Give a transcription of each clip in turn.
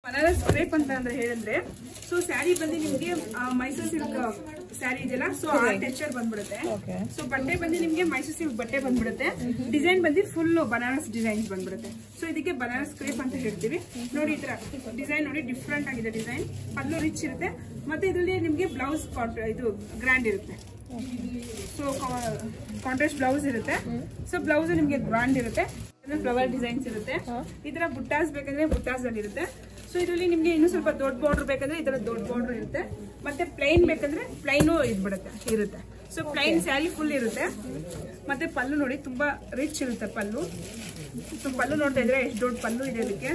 Banaras crepe ಅಂತ ಅಂದ್ರೆ ಹೇಳಿದ್ರೆ ಸೊ ಸ್ಯಾರಿ ಬಂದು ನಿಮ್ಗೆ ಮೈಸೂರು ಸಿಲ್ಕ್ ಸ್ಯಾರಿ ಇದೆಯಲ್ಲ ಸೊ ಆ ಟೆಕ್ಸ್ಚರ್ ಬಂದ್ಬಿಡುತ್ತೆ. ಸೊ ಬಟ್ಟೆ ಬಂದು ನಿಮ್ಗೆ ಮೈಸೂರು ಸಿಲ್ಕ್ ಬಟ್ಟೆ ಬಂದ್ಬಿಡುತ್ತೆ. ಡಿಸೈನ್ ಬಂದು ಫುಲ್ ಬನಾರಸ್ ಡಿಸೈನ್ಸ್ ಬಂದ್ಬಿಡುತ್ತೆ. ಸೊ ಇದಕ್ಕೆ ಬನಾರಸ್ ಕ್ರೇಪ್ ಅಂತ ಹೇಳ್ತೀವಿ. ನೋಡಿ ಈ ತರ ಡಿಸೈನ್ ನೋಡಿ ಡಿಫ್ರೆಂಟ್ ಆಗಿದೆ ಡಿಸೈನ್. ಪಲ್ಲು ರಿಚ್ ಇರುತ್ತೆ ಮತ್ತೆ ಇದರಲ್ಲಿ ನಿಮ್ಗೆ ಬ್ಲೌಸ್ ಇದು ಗ್ರ್ಯಾಂಡ್ ಇರುತ್ತೆ. ಸೊ ಕಾಂಟ್ರಾಸ್ಟ್ ಬ್ಲೌಸ್ ಇರುತ್ತೆ. ಸೊ ಬ್ಲೌಸ್ ನಿಮ್ಗೆ ಗ್ರ್ಯಾಂಡ್ ಇರುತ್ತೆ. ಫ್ಲವರ್ ಡಿಸೈನ್ಸ್ ಇರುತ್ತೆ. ಈ ತರ ಬುಟ್ಟಾಸ್ ಬೇಕಂದ್ರೆ ಬುಟ್ಟಾಸ್ ಅಲ್ಲಿ ಇರುತ್ತೆ. ಸೊ ಇದರಲ್ಲಿ ನಿಮ್ಗೆ ಇನ್ನೂ ಸ್ವಲ್ಪ ದೊಡ್ಡ ಬಾರ್ಡರ್ ಬೇಕಂದ್ರೆ ಈ ತರ ದೊಡ್ಡ ಬಾರ್ಡರ್ ಇರುತ್ತೆ. ಮತ್ತೆ ಪ್ಲೈನ್ ಬೇಕಂದ್ರೆ ಪ್ಲೈನು ಇರುತ್ತೆ. ಸೊ ಪ್ಲೈನ್ ಸ್ಯಾರಿ ಫುಲ್ ಇರುತ್ತೆ. ಮತ್ತೆ ಪಲ್ಲು ನೋಡಿ ತುಂಬಾ ರಿಚ್ ಇರುತ್ತೆ ಪಲ್ಲು. ಪಲ್ಲು ನೋಡ್ತಾ ಇದ್ರೆ ಎಷ್ಟು ದೊಡ್ಡ ಪಲ್ಲು ಇದೆ ಇದಕ್ಕೆ.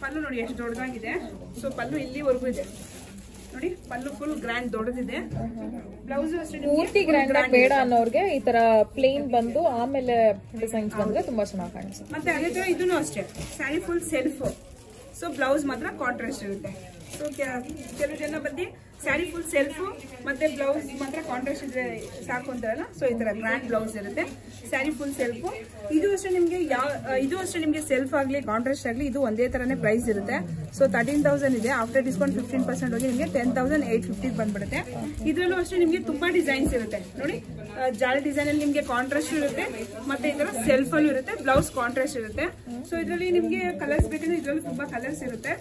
ಪಲ್ಲು ನೋಡಿ ಎಷ್ಟು ದೊಡ್ಡದಾಗಿದೆ. ಸೊ ಪಲ್ಲು ಇಲ್ಲಿವರೆಗೂ ಇದೆ ನೋಡಿ. ಪಲ್ಲು ಫುಲ್ ಗ್ರ್ಯಾಂಡ್ ದೊಡ್ಡದಿದೆ. ಬ್ಲೌಸ್ ಅಷ್ಟೇ ಪೂರ್ತಿ ಗ್ರ್ಯಾಂಡ್ ಬೇಡ ಅನ್ನೋರ್ಗೆ ಈ ತರ ಪ್ಲೇನ್ ಬಂದು ಆಮೇಲೆ ಡಿಸೈನ್ಸ್ ಬಂದ್ರೆ ತುಂಬಾ ಚೆನ್ನಾಗಿ ಕಾಣಿಸುತ್ತೆ. ಮತ್ತೆ ಅದೇ ತರ ಇದನ್ನು ಅಷ್ಟೇ sari full self. So blouse ಮಾತ್ರ ಕಾಂಟ್ರಾಸ್ಟ್ ಇರುತ್ತೆ. ಸೊ ಕೆಲವು ಜನ ಬಂದು ಸ್ಯಾರಿ ಫುಲ್ ಸೆಲ್ಫ್ ಮತ್ತೆ ಬ್ಲೌಸ್ ಮಾತ್ರ ಕಾಂಟ್ರಾಸ್ಟ್ ಇದ್ರೆ ಸಾಕು ಅಂತಾರಲ್ಲ. ಸೊ ಈ ತರ ಗ್ರ್ಯಾಂಡ್ ಬ್ಲೌಸ್ ಇರುತ್ತೆ. Sari full self. ಇದು ಅಷ್ಟೇ ನಿಮ್ಗೆ ಸೆಲ್ಫ್ ಆಗ್ಲಿ ಕಾಂಟ್ರಾಸ್ಟ್ ಆಗ್ಲಿ ಇದು ಒಂದೇ ತರನೇ ಪ್ರೈಸ್ ಇರುತ್ತೆ. ಸೊ 13,000 ಇದೆ. ಆಫ್ಟರ್ ಡಿಸ್ಕೌಂಟ್ 15% ಹೋಗಿ ನಿಮಗೆ 10,850 ಬಂದ್ಬಿಡುತ್ತೆ. ಇದ್ರಲ್ಲೂ ಅಷ್ಟೇ ನಿಮ್ಗೆ ತುಂಬಾ ಡಿಸೈನ್ಸ್ ಇರುತ್ತೆ ನೋಡಿ. ಜಾಲಿ ಡಿಸೈನ್ ಅಲ್ಲಿ ನಿಮ್ಗೆ ಕಾಂಟ್ರಾಸ್ಟ್ ಇರುತ್ತೆ ಮತ್ತೆ ಈ ತರ ಸೆಲ್ಫ್ ಅಲ್ಲೂ ಇರುತ್ತೆ. ಬ್ಲೌಸ್ ಕಾಂಟ್ರಾಸ್ಟ್ ಇರುತ್ತೆ. ಸೊ ಇದರಲ್ಲಿ ನಿಮ್ಗೆ ಕಲರ್ಸ್ ಬೇಕಂದ್ರೆ ಇದ್ರಲ್ಲಿ ತುಂಬಾ ಕಲರ್ಸ್ ಇರುತ್ತೆ.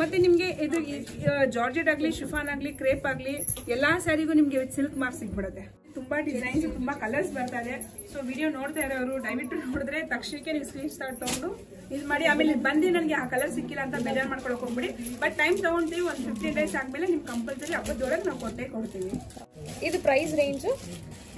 ಮತ್ತೆ ನಿಮ್ಗೆ ಇದು ಜಾರ್ಜೆಟ್ ಆಗ್ಲಿ ಶಿಫಾನ್ ಆಗ್ಲಿ ಕ್ರೇಪ್ ಆಗ್ಲಿ ಎಲ್ಲಾ ಸ್ಯಾರಿಗೂ ನಿಮ್ಗೆ ಸಿಲ್ಕ್ ಮಾರ್ಕ್ ಸಿಗ್ಬಿಡುತ್ತೆ. ತುಂಬಾ ಡಿಸೈನ್ಸ್ ತುಂಬಾ ಕಲರ್ಸ್ ಬರ್ತಾ ಇದೆ. ಸೊ ವಿಡಿಯೋ ನೋಡ್ತಾ ಇರೋರು ದಯವಿಟ್ಟು ನೋಡಿದ್ರೆ ತಕ್ಷಣಕ್ಕೆ ನೀವು ಸ್ಕ್ರೀನ್ ಶಾಟ್ ತಗೊಂಡು ಇದು ಮಾಡಿ. ಆಮೇಲೆ ಬಂದು ನನಗೆ ಆ ಕಲರ್ ಸಿಕ್ಕಿಲ್ಲ ಅಂತ ಬೇಜಾರು ಮಾಡ್ಕೊಳಕ್ ಹೋಗ್ಬಿಡಿ. ಬಟ್ ಟೈಮ್ ತಗೊಂತೀವಿ. ಒಂದು 15 days ಆದ್ಮೇಲೆ ನಿಮ್ ಕಂಪಲ್ಸರಿ ಹಬ್ಬದೊಳಗೆ ನಾವು ಕೊಡ್ತೀವಿ. ಇದು ಪ್ರೈಸ್ ರೇಂಜ್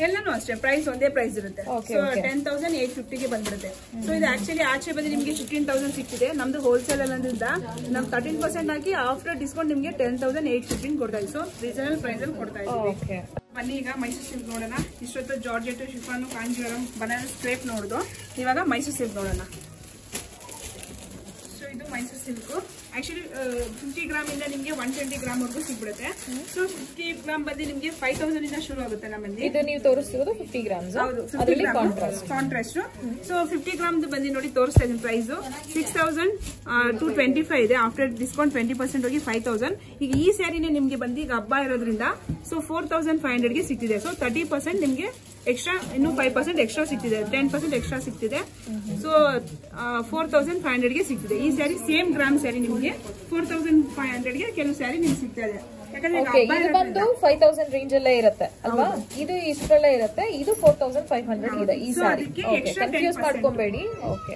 ಎಲ್ಲಾನು ಅಷ್ಟೇ ಪ್ರೈಸ್ ಒಂದೇ ಪ್ರೈಸ್ ಇರುತ್ತೆ. ಸೊ 10,850 ಬಂದ್ಬಿಡುತ್ತೆ. ಸೊ ಇದು ಆಕ್ಚುಲಿ ಆಚೆ ಬಂದು ನಿಮ್ಗೆ 15,000 ಸಿಕ್ಕಿದೆ. ನಮ್ದು ಹೋಲ್ಸೇಲ್ ಅನ್ನೋದ್ರಿಂದ ನಾವು 13% ಹಾಕಿ ಆಫ್ಟರ್ ಡಿಸ್ಕೌಂಟ್ ನಿಮ್ಗೆ 10,850 ಕೊಡ್ತಾ ಇದ್ದೀವಿ. ಸೊ ರೀಸನಬಲ್ ಪ್ರೈಸ್ ಅಲ್ಲಿ ಕೊಡ್ತಾ ಇದ್ದೀವಿ. ಬನ್ನಿ ಈಗ ಮೈಸೂರು ಸಿಲ್ಕ್ ನೋಡೋಣ. ಇಷ್ಟೊತ್ತು georgette chiffon Kanjeevaram Banaras crepe ನೋಡಿದ್ರು. ಇವಾಗ ಮೈಸೂರು ಸಿಲ್ಕ್ ನೋಡೋಣ. ಸೊ ಇದು ಮೈಸೂರು ಸಿಲ್ಕ್ ಆಕ್ಚುಲಿ 50 ಗ್ರಾಮ್ ಇಂದ ನಿಮ್ಗೆ 120 ಗ್ರಾಮ್ ವರೆಗೂ ಸಿಗ್ಬಿಡುತ್ತೆ. ಸೊ 50 ಗ್ರಾಮ್ ಬಂದು ನಿಮ್ಗೆ 5,000 ಇಂದ ಶುರು ಆಗುತ್ತೆ ನಮ್ಮಲ್ಲಿ. ಇದು ನೀವು ತೋರಿಸ್ತಿರೋದು 50 ಗ್ರಾಮ್ಸ್. ಹೌದು, 50 ಗ್ರಾಮ್ ಕಾಂಟ್ರಾಸ್ಟ್. ಸೊ 50 ಗ್ರಾಮ್ ಬಂದು ನೋಡಿ ತೋರಿಸ್ತಾ ಇದ್ದೀನಿ ಪ್ರೈಸ್ 6,225 ಇದೆ. ಆಫ್ಟರ್ ಡಿಸ್ಕೌಂಟ್ 20% ಹೋಗಿ 5,000. ಈಗ ಈ ಸ್ಯಾರಿನೇ ನಿಮ್ಗೆ ಬಂದು ಈಗ ಹಬ್ಬ ಇರೋದ್ರಿಂದ ಸೊ 4,500ಗೆ ಸಿಗ್ತಿದೆ. ಸೊ 30% ನಿಮ್ಗೆ ಎಕ್ಸ್ಟ್ರಾ ಇನ್ನು 5% ಎಕ್ಸ್ಟ್ರಾ ಸಿಗ್ತಿದೆ. 10% ಎಕ್ಸ್ಟ್ರಾ ಸಿಗ್ತಿದೆ. ಸೊ 4,500ಗೆ ಸಿಗ್ತಿದೆ. ಈ ಸ್ಯಾರಿ ಸೇಮ್ ಗ್ರಾಮ್ ಸ್ಯಾರಿ ನಿಮ್ಗೆ 4,500ಗೆ ಕೆಲವು ಸ್ಯಾರಿ ನಿಮ್ಗೆ ಸಿಗ್ತಾ ಇದೆ. ಇದು ಬಂದು 5,000 ರೇಂಜ್ ಅಲ್ಲೇ ಇರುತ್ತೆ ಅಲ್ವಾ? ಇದು ಇಷ್ಟರಲ್ಲೇ ಇರುತ್ತೆ. ಇದು 4,500 ಇದೆ ಈ ಸ್ಯಾರಿ. ಕನ್ಫ್ಯೂಸ್ ಮಾಡ್ಕೊಬೇಡಿ. ಓಕೆ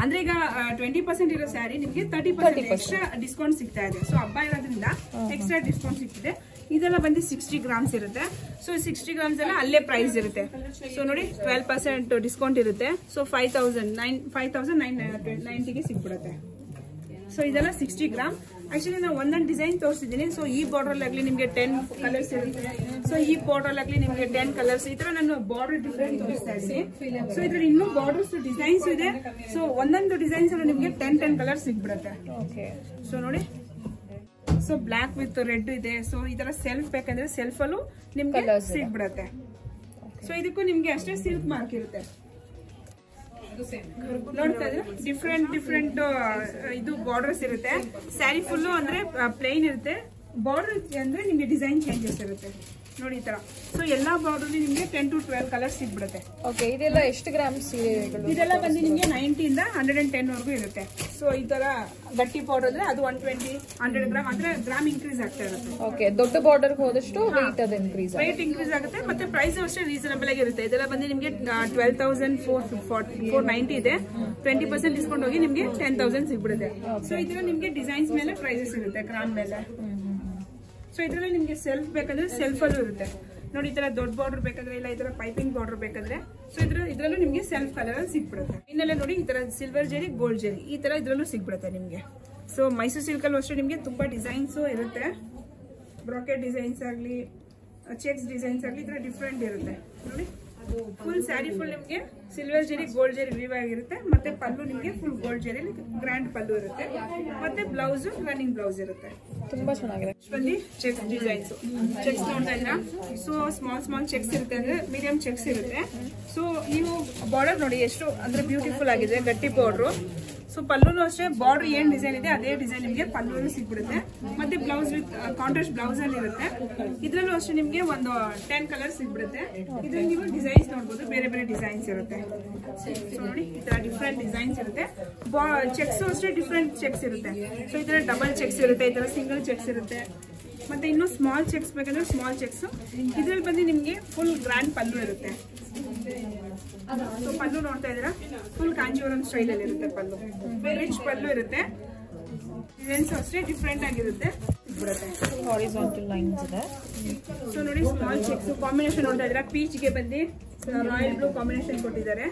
ಅಂದ್ರೆ ಈಗ 20% ಇರೋ ಸ್ಯಾರಿ ನಿಮ್ಗೆ 30% ಎಕ್ಸ್ಟ್ರಾ ಡಿಸ್ಕೌಂಟ್ ಸಿಗ್ತಾ ಇದೆ. ಸೊ ಹಬ್ಬ ಇರೋದ್ರಿಂದ ಎಕ್ಸ್ಟ್ರಾ ಡಿಸ್ಕೌಂಟ್ ಸಿಗ್ತಿದೆ. ಇದೆಲ್ಲ ಬಂದು 60 ಗ್ರಾಮ್ಸ್ ಇರುತ್ತೆ. ಸೊ 60 ಗ್ರಾಮ್ಸ್ ಎಲ್ಲ ಅಲ್ಲೇ ಪ್ರೈಸ್ ಇರುತ್ತೆ. ಸೊ ನೋಡಿ 12% ಡಿಸ್ಕೌಂಟ್ ಇರುತ್ತೆ. ಸೊ 5,990ಗೆ ಸಿಗ್ಬಿಡುತ್ತೆ. ಸೊ ಇದೆಲ್ಲ 60 ಗ್ರಾಮ್. ಆಕ್ಚುಲಿ ನಾನು ಒಂದೊಂದು ಡಿಸೈನ್ ತೋರಿಸಿದ್ದೀನಿ. ಸೊ ಈ ಬಾರ್ಡರ್ ಆಗ್ಲಿ ನಿಮ್ಗೆ 10 ಕಲರ್ಸ್ ಇರುತ್ತೆ. ಸೊ ಈ ಬಾರ್ಡರ್ ಆಗ್ಲಿ ನಿಮ್ಗೆ 10 ಕಲರ್ಸ್. ಈ ತರ ನಾನು ಬಾರ್ಡರ್ ಡಿಸೈನ್ ತೋರಿಸ್ತಾ ಇದ್ದೀನಿ. ಸೊ ಇದ್ರಲ್ಲಿ ಇನ್ನೂ ಬಾರ್ಡರ್ಸ್ ಡಿಸೈನ್ಸ್ ಇದೆ. ಸೊ ಒಂದೊಂದು ಡಿಸೈನ್ಸ್ ನಿಮ್ಗೆ 10 ಕಲರ್ಸ್ ಸಿಗ್ಬಿಡುತ್ತೆ. ಸೊ ನೋಡಿ ಸೊ ಬ್ಲಾಕ್ ವಿತ್ ರೆಡ್ ಇದೆ. ಸೊ ಈ ತರ ಸೆಲ್ಫ್ ಬೇಕಂದ್ರೆ ಸೆಲ್ಫ್ ಅಲ್ಲೂ ನಿಮ್ಗೆ ಸಿಗ್ಬಿಡುತ್ತೆ. ಸೊ ಇದಕ್ಕೂ ನಿಮ್ಗೆ ಅಷ್ಟೇ ಸಿಲ್ಕ್ ಮಾರ್ಕ್ ಇರುತ್ತೆ. ನೋಡ್ತಾ ಇದ್ರೆ ಡಿಫ್ರೆಂಟ್ ಇದು ಬಾರ್ಡರ್ಸ್ ಇರುತ್ತೆ. ಸ್ಯಾರಿ ಫುಲ್ಲು ಅಂದ್ರೆ ಪ್ಲೇನ್ ಇರುತ್ತೆ. ಬಾರ್ಡರ್ ಅಂದ್ರೆ ನಿಮ್ಗೆ ಡಿಸೈನ್ ಚೇಂಜಸ್ ಇರುತ್ತೆ ನೋಡಿ ಈ ತರ. ಸೊ ಎಲ್ಲಾ ಬಾರ್ಡರ್ ನಿಮ್ಗೆ 10 to 12 ಕಲರ್ಸ್ ಸಿಗ್ಬಿಡುತ್ತೆ. ಓಕೆ ಇದೆಲ್ಲ ಎಷ್ಟು ಗ್ರಾಮ್ಸ್? ಇದೆಲ್ಲ ಬಂದು ನಿಮ್ಗೆ 90 ಇಂದ 110 ವರೆಗೂ ಇರುತ್ತೆ. ಸೊ ಈ ತರ ಗಟ್ಟಿ ಬಾರ್ಡರ್ ಅಂದ್ರೆ ಅದು 120 100 ಗ್ರಾಮ್ ಅಂದ್ರೆ ಗ್ರಾಮ್ ಇನ್ಕ್ರೀಸ್ ಆಗ್ತಾ ಇರುತ್ತೆ. ಓಕೆ ದೊಡ್ಡ ಬಾರ್ಡರ್ ಹೋದಷ್ಟು ವೇಟ್ ಅದು ಇನ್ಕ್ರೀಸ್ ಆಗುತ್ತೆ. ಮತ್ತೆ ಪ್ರೈಸ್ ಅಷ್ಟೇ ರೀಸನಬಲ್ ಆಗಿರುತ್ತೆ. ಇದೆಲ್ಲ ಬಂದು ನಿಮ್ಗೆ 12,490 ಇದೆ. 20% ಡಿಸ್ಕೌಂಟ್ ಹೋಗಿ ನಿಮ್ಗೆ 10,000 ಸಿಗ್ಬಿಡುತ್ತೆ. ಸೊ ಇದೆಲ್ಲ ನಿಮ್ಗೆ ಡಿಸೈನ್ಸ್ ಮೇಲೆ ಪ್ರೈಸಸ್ ಇರುತ್ತೆ ಗ್ರಾಮ್ ಮೇಲೆ. ಸೊ ಇದ್ರಲ್ಲಿ ನಿಮ್ಗೆ ಸೆಲ್ಫ್ ಬೇಕಂದ್ರೆ ಸೆಲ್ಫ್ ಅಲ್ಲೂ ಇರುತ್ತೆ ನೋಡಿ. ಈ ತರ ದೊಡ್ಡ ಬಾರ್ಡರ್ ಬೇಕಾದ್ರೆ ಇಲ್ಲ ಈ ತರ ಪೈಪಿಂಗ್ ಬಾರ್ಡರ್ ಬೇಕಾದ್ರೆ ಸೊ ಇದ್ರಲ್ಲೂ ನಿಮ್ಗೆ ಸೆಲ್ಫ್ ಕಲರ್ ಅಲ್ಲಿ ಸಿಗ್ಬಿಡುತ್ತೆ. ಇನ್ನೆಲ್ಲ ನೋಡಿ ಈ ತರ ಸಿಲ್ವರ್ ಜೆರಿ ಗೋಲ್ಡ್ ಜೆರಿ ಈ ತರ ಇದ್ರಲ್ಲೂ ಸಿಗ್ಬಿಡುತ್ತೆ ನಿಮ್ಗೆ. ಸೊ ಮೈಸೂರು ಸಿಲ್ಕ್ ಅಲ್ಲೂ ಅಷ್ಟೇ ನಿಮ್ಗೆ ತುಂಬಾ ಡಿಸೈನ್ಸ್ ಇರುತ್ತೆ. ಬ್ರಾಕೆಟ್ ಡಿಸೈನ್ಸ್ ಆಗ್ಲಿ ಚೆಕ್ಸ್ ಡಿಸೈನ್ಸ್ ಆಗ್ಲಿ ಈ ತರ ಡಿಫ್ರೆಂಟ್ ಇರುತ್ತೆ ನೋಡಿ. ಫುಲ್ ಸ್ಯಾರಿ ಫುಲ್ ನಿಮ್ಗೆ silver Jerry gold Jerry view ಆಗಿರುತ್ತೆ. ಮತ್ತೆ ಪಲ್ಲು ನಿಮ್ಗೆ ಫುಲ್ ಗೋಲ್ಡ್ ಜೆರಿ ಗ್ರ್ಯಾಂಡ್ ಪಲ್ಲು ಇರುತ್ತೆ. ಮತ್ತೆ ಬ್ಲೌಸ್ ರನ್ನಿಂಗ್ ಬ್ಲೌಸ್ ಇರುತ್ತೆ. ತುಂಬಾ ಚೆನ್ನಾಗಿದೆ. ಚೆಕ್ಸ್ ಡಿಸೈನ್ಸ್ ಚೆಕ್ಸ್ ನೋಡ್ತಾ ಇದ್ರ. ಸೊ ಸ್ಮಾಲ್ ಚೆಕ್ಸ್ ಇರುತ್ತೆ ಅಂದ್ರೆ ಮೀಡಿಯಂ ಚೆಕ್ಸ್ ಇರುತ್ತೆ. ಸೊ ನೀವು ಬಾರ್ಡರ್ ನೋಡಿ ಎಷ್ಟು ಅಂದ್ರೆ ಬ್ಯೂಟಿಫುಲ್ ಆಗಿದೆ. ಗಟ್ಟಿ ಬಾರ್ಡರ್ ಸೊ ಪಲ್ಲುನು ಅಷ್ಟೇ ಬಾರ್ಡರ್ ಏನ್ ಡಿಸೈನ್ ಇದೆ ಅದೇ ಡಿಸೈನ್ ನಿಮಗೆ ಪಲ್ಲುನು ಸಿಗ್ಬಿಡುತ್ತೆ. ಮತ್ತೆ ಬ್ಲೌಸ್ ವಿತ್ ಕಾಂಟ್ರಾಸ್ಟ್ ಬ್ಲೌಸ್ ಅಲ್ಲಿ ಇರುತ್ತೆ. ಇದ್ರಲ್ಲೂ ಅಷ್ಟೇ ನಿಮ್ಗೆ ಒಂದು 10 ಕಲರ್ ಸಿಗ್ಬಿಡುತ್ತೆ. ಇದ್ರಲ್ಲಿ ನೀವು ಡಿಸೈನ್ಸ್ ನೋಡ್ಬೋದು, ಬೇರೆ ಬೇರೆ ಡಿಸೈನ್ಸ್ ಇರುತ್ತೆ. ಸೊ ನೋಡಿ ಈ ತರ ಡಿಫ್ರೆಂಟ್ ಡಿಸೈನ್ಸ್ ಇರುತ್ತೆ. ಚೆಕ್ಸ್ ಅಷ್ಟೇ ಡಿಫ್ರೆಂಟ್ ಚೆಕ್ಸ್ ಇರುತ್ತೆ. ಸೊ ಈ ತರ ಡಬಲ್ ಚೆಕ್ಸ್ ಇರುತ್ತೆ, ಈ ತರ ಸಿಂಗಲ್ ಚೆಕ್ಸ್ ಇರುತ್ತೆ. ಮತ್ತೆ ಇನ್ನು ಸ್ಮಾಲ್ ಚೆಕ್ಸ್ ಬೇಕಂದ್ರೆ ಸ್ಮಾಲ್ ಚೆಕ್ಸ್. ಇದ್ರಲ್ಲಿ ಬಂದು ನಿಮ್ಗೆ ಫುಲ್ ಗ್ರ್ಯಾಂಡ್ ಪಲ್ಲು ಇರುತ್ತೆ. ಸೊ ಪಲ್ಲು ನೋಡ್ತಾ ಇದ್ದೀರಾ, ಫುಲ್ ಕಾಂಜೀವರಂ ಸ್ಟೈಲ್ ಅಲ್ಲಿ ಇರುತ್ತೆ ಪಲ್ಲು. ರಿಚ್ ಪಲ್ಲು ಇರುತ್ತೆ. ಡಿಸೈನ್ಸ್ ಅಷ್ಟೇ ಡಿಫ್ರೆಂಟ್ ಆಗಿರುತ್ತೆ. ಹಾರಿಜಾಂಟಲ್ ಲೈನ್ಸ್ ಇದೆ. ಸೊ ನೋಡಿ ಸ್ಮಾಲ್ ಚೆಕ್ಸ್ ಕಾಂಬಿನೇಷನ್ ನೋಡ್ತಾ ಇದ್ದೀರಾ, ಪೀಚ್ ಗೆ ಬಂದು ರಾಯಲ್ ಬ್ಲೂ ಕಾಂಬಿನೇಷನ್ ಕೊಟ್ಟಿದ್ದಾರೆ.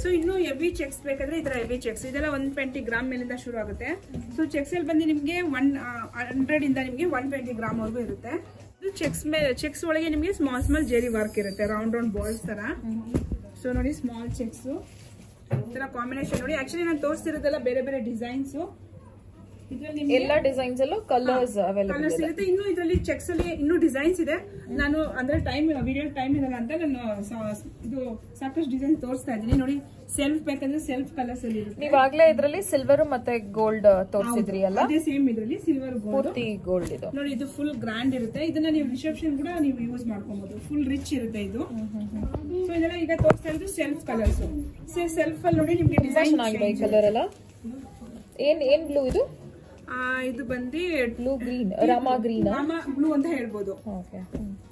ಸೊ ಇನ್ನು ಹೆವಿ ಚೆಕ್ಸ್ ಬೇಕಾದ್ರೆ ಈ ತರ ಹೆವಿ ಚೆಕ್ಸ್ ಇದೆಲ್ಲ 120 ಗ್ರಾಮ್ ಮೇಲಿಂದ ಶುರು ಆಗುತ್ತೆ. ಸೊ ಚೆಕ್ಸ್ ಅಲ್ಲಿ ಬಂದು ನಿಮ್ಗೆ 100 ಇಂದ ನಿಮ್ಗೆ 120 ಗ್ರಾಮ್ ವರೆಗೂ ಇರುತ್ತೆ. ಚೆಕ್ಸ್ ಒಳಗೆ ನಿಮ್ಗೆ ಸ್ಮಾಲ್ ಸ್ಮಾಲ್ ಜೆರಿ ವರ್ಕ್ ಇರುತ್ತೆ, ರೌಂಡ್ ರೌಂಡ್ ಬಾಲ್ಸ್ ತರ. ಸೊ ನೋಡಿ ಸ್ಮಾಲ್ ಚೆಕ್ಸ್ ಈ ತರ ಕಾಂಬಿನೇಷನ್ ನೋಡಿ. ಆಕ್ಚುಲಿ ನಾನು ತೋರಿಸ್ತಿರೋದೆಲ್ಲ ಬೇರೆ ಬೇರೆ ಡಿಸೈನ್ಸ್. ಎಲ್ಲ ಡಿಸೈನ್ಸ್ ಅಲ್ಲೂ ಕಲರ್ಸ್ ಅವೈಲೇಬಲ್ ಸಿಗುತ್ತೆ. ಇನ್ನು ಇದರಲ್ಲಿ ಚೆಕ್ಸ್ ಅಲ್ಲಿ ಇನ್ನೂ ಡಿಸೈನ್ಸ್ ಇದೆ. ನಾನು ಅಂದ್ರೆ ವಿಡಿಯೋ ಟೈಮ್ ಇರಲ್ಲ ಅಂತ ನಾನು ಇದು ಸಾಕಷ್ಟು ಡಿಸೈನ್ ತೋರಿಸ್ತಾ ಇದ್ದೀನಿ. ನೋಡಿ ಸೆಲ್ಫ್ ಬೇಕಂದ್ರೆ ಸೆಲ್ಫ್ ಕಲರ್ಸ್ ಅಲ್ಲಿ ಇರುತ್ತೆ. ನೀವಾಗ್ಲೇ ಇದ್ರಲ್ಲಿ ಸಿಲ್ವರ್ ಮತ್ತೆ ಗೋಲ್ಡ್ ತೋರಿಸಿದ್ರಿ ಅಲ್ಲ? ಅದೇ ಸೇಮ್ ಇದರಲ್ಲಿ ಸಿಲ್ವರ್ ಪೂರ್ತಿ ಗೋಲ್ಡ್ ಇದು. ನೋಡಿ ಇದು ಫುಲ್ ಗ್ರ್ಯಾಂಡ್ ಇರುತ್ತೆ. ಇದನ್ನ ನೀವು ರಿಸೆಪ್ಷನ್ ಕೂಡ ನೀವು ಯೂಸ್ ಮಾಡ್ಕೊಬಹುದು. ಫುಲ್ ರಿಚ್ ಇರುತ್ತೆ ಇದು. ಸೊ ಇದೆಲ್ಲ ಈಗ ತೋರಿಸ್ತಾ ಇರೋದು ಸೆಲ್ಫ್ ಕಲರ್ಸ್. ಸೆಲ್ಫ್ ಅಲ್ಲಿ ನೋಡಿ ನಿಮ್ಗೆ ಡಿಸೈನ್ ಚೆನ್ನಾಗಿದೆ ಈ ಕಲರ್ ಎಲ್ಲ. ಏನ್ ಬ್ಲೂ ಇದು? ಇದು ಬಂದು blue green, Rama green, Rama blue ಅಂತ ಹೇಳ್ಬೋದು.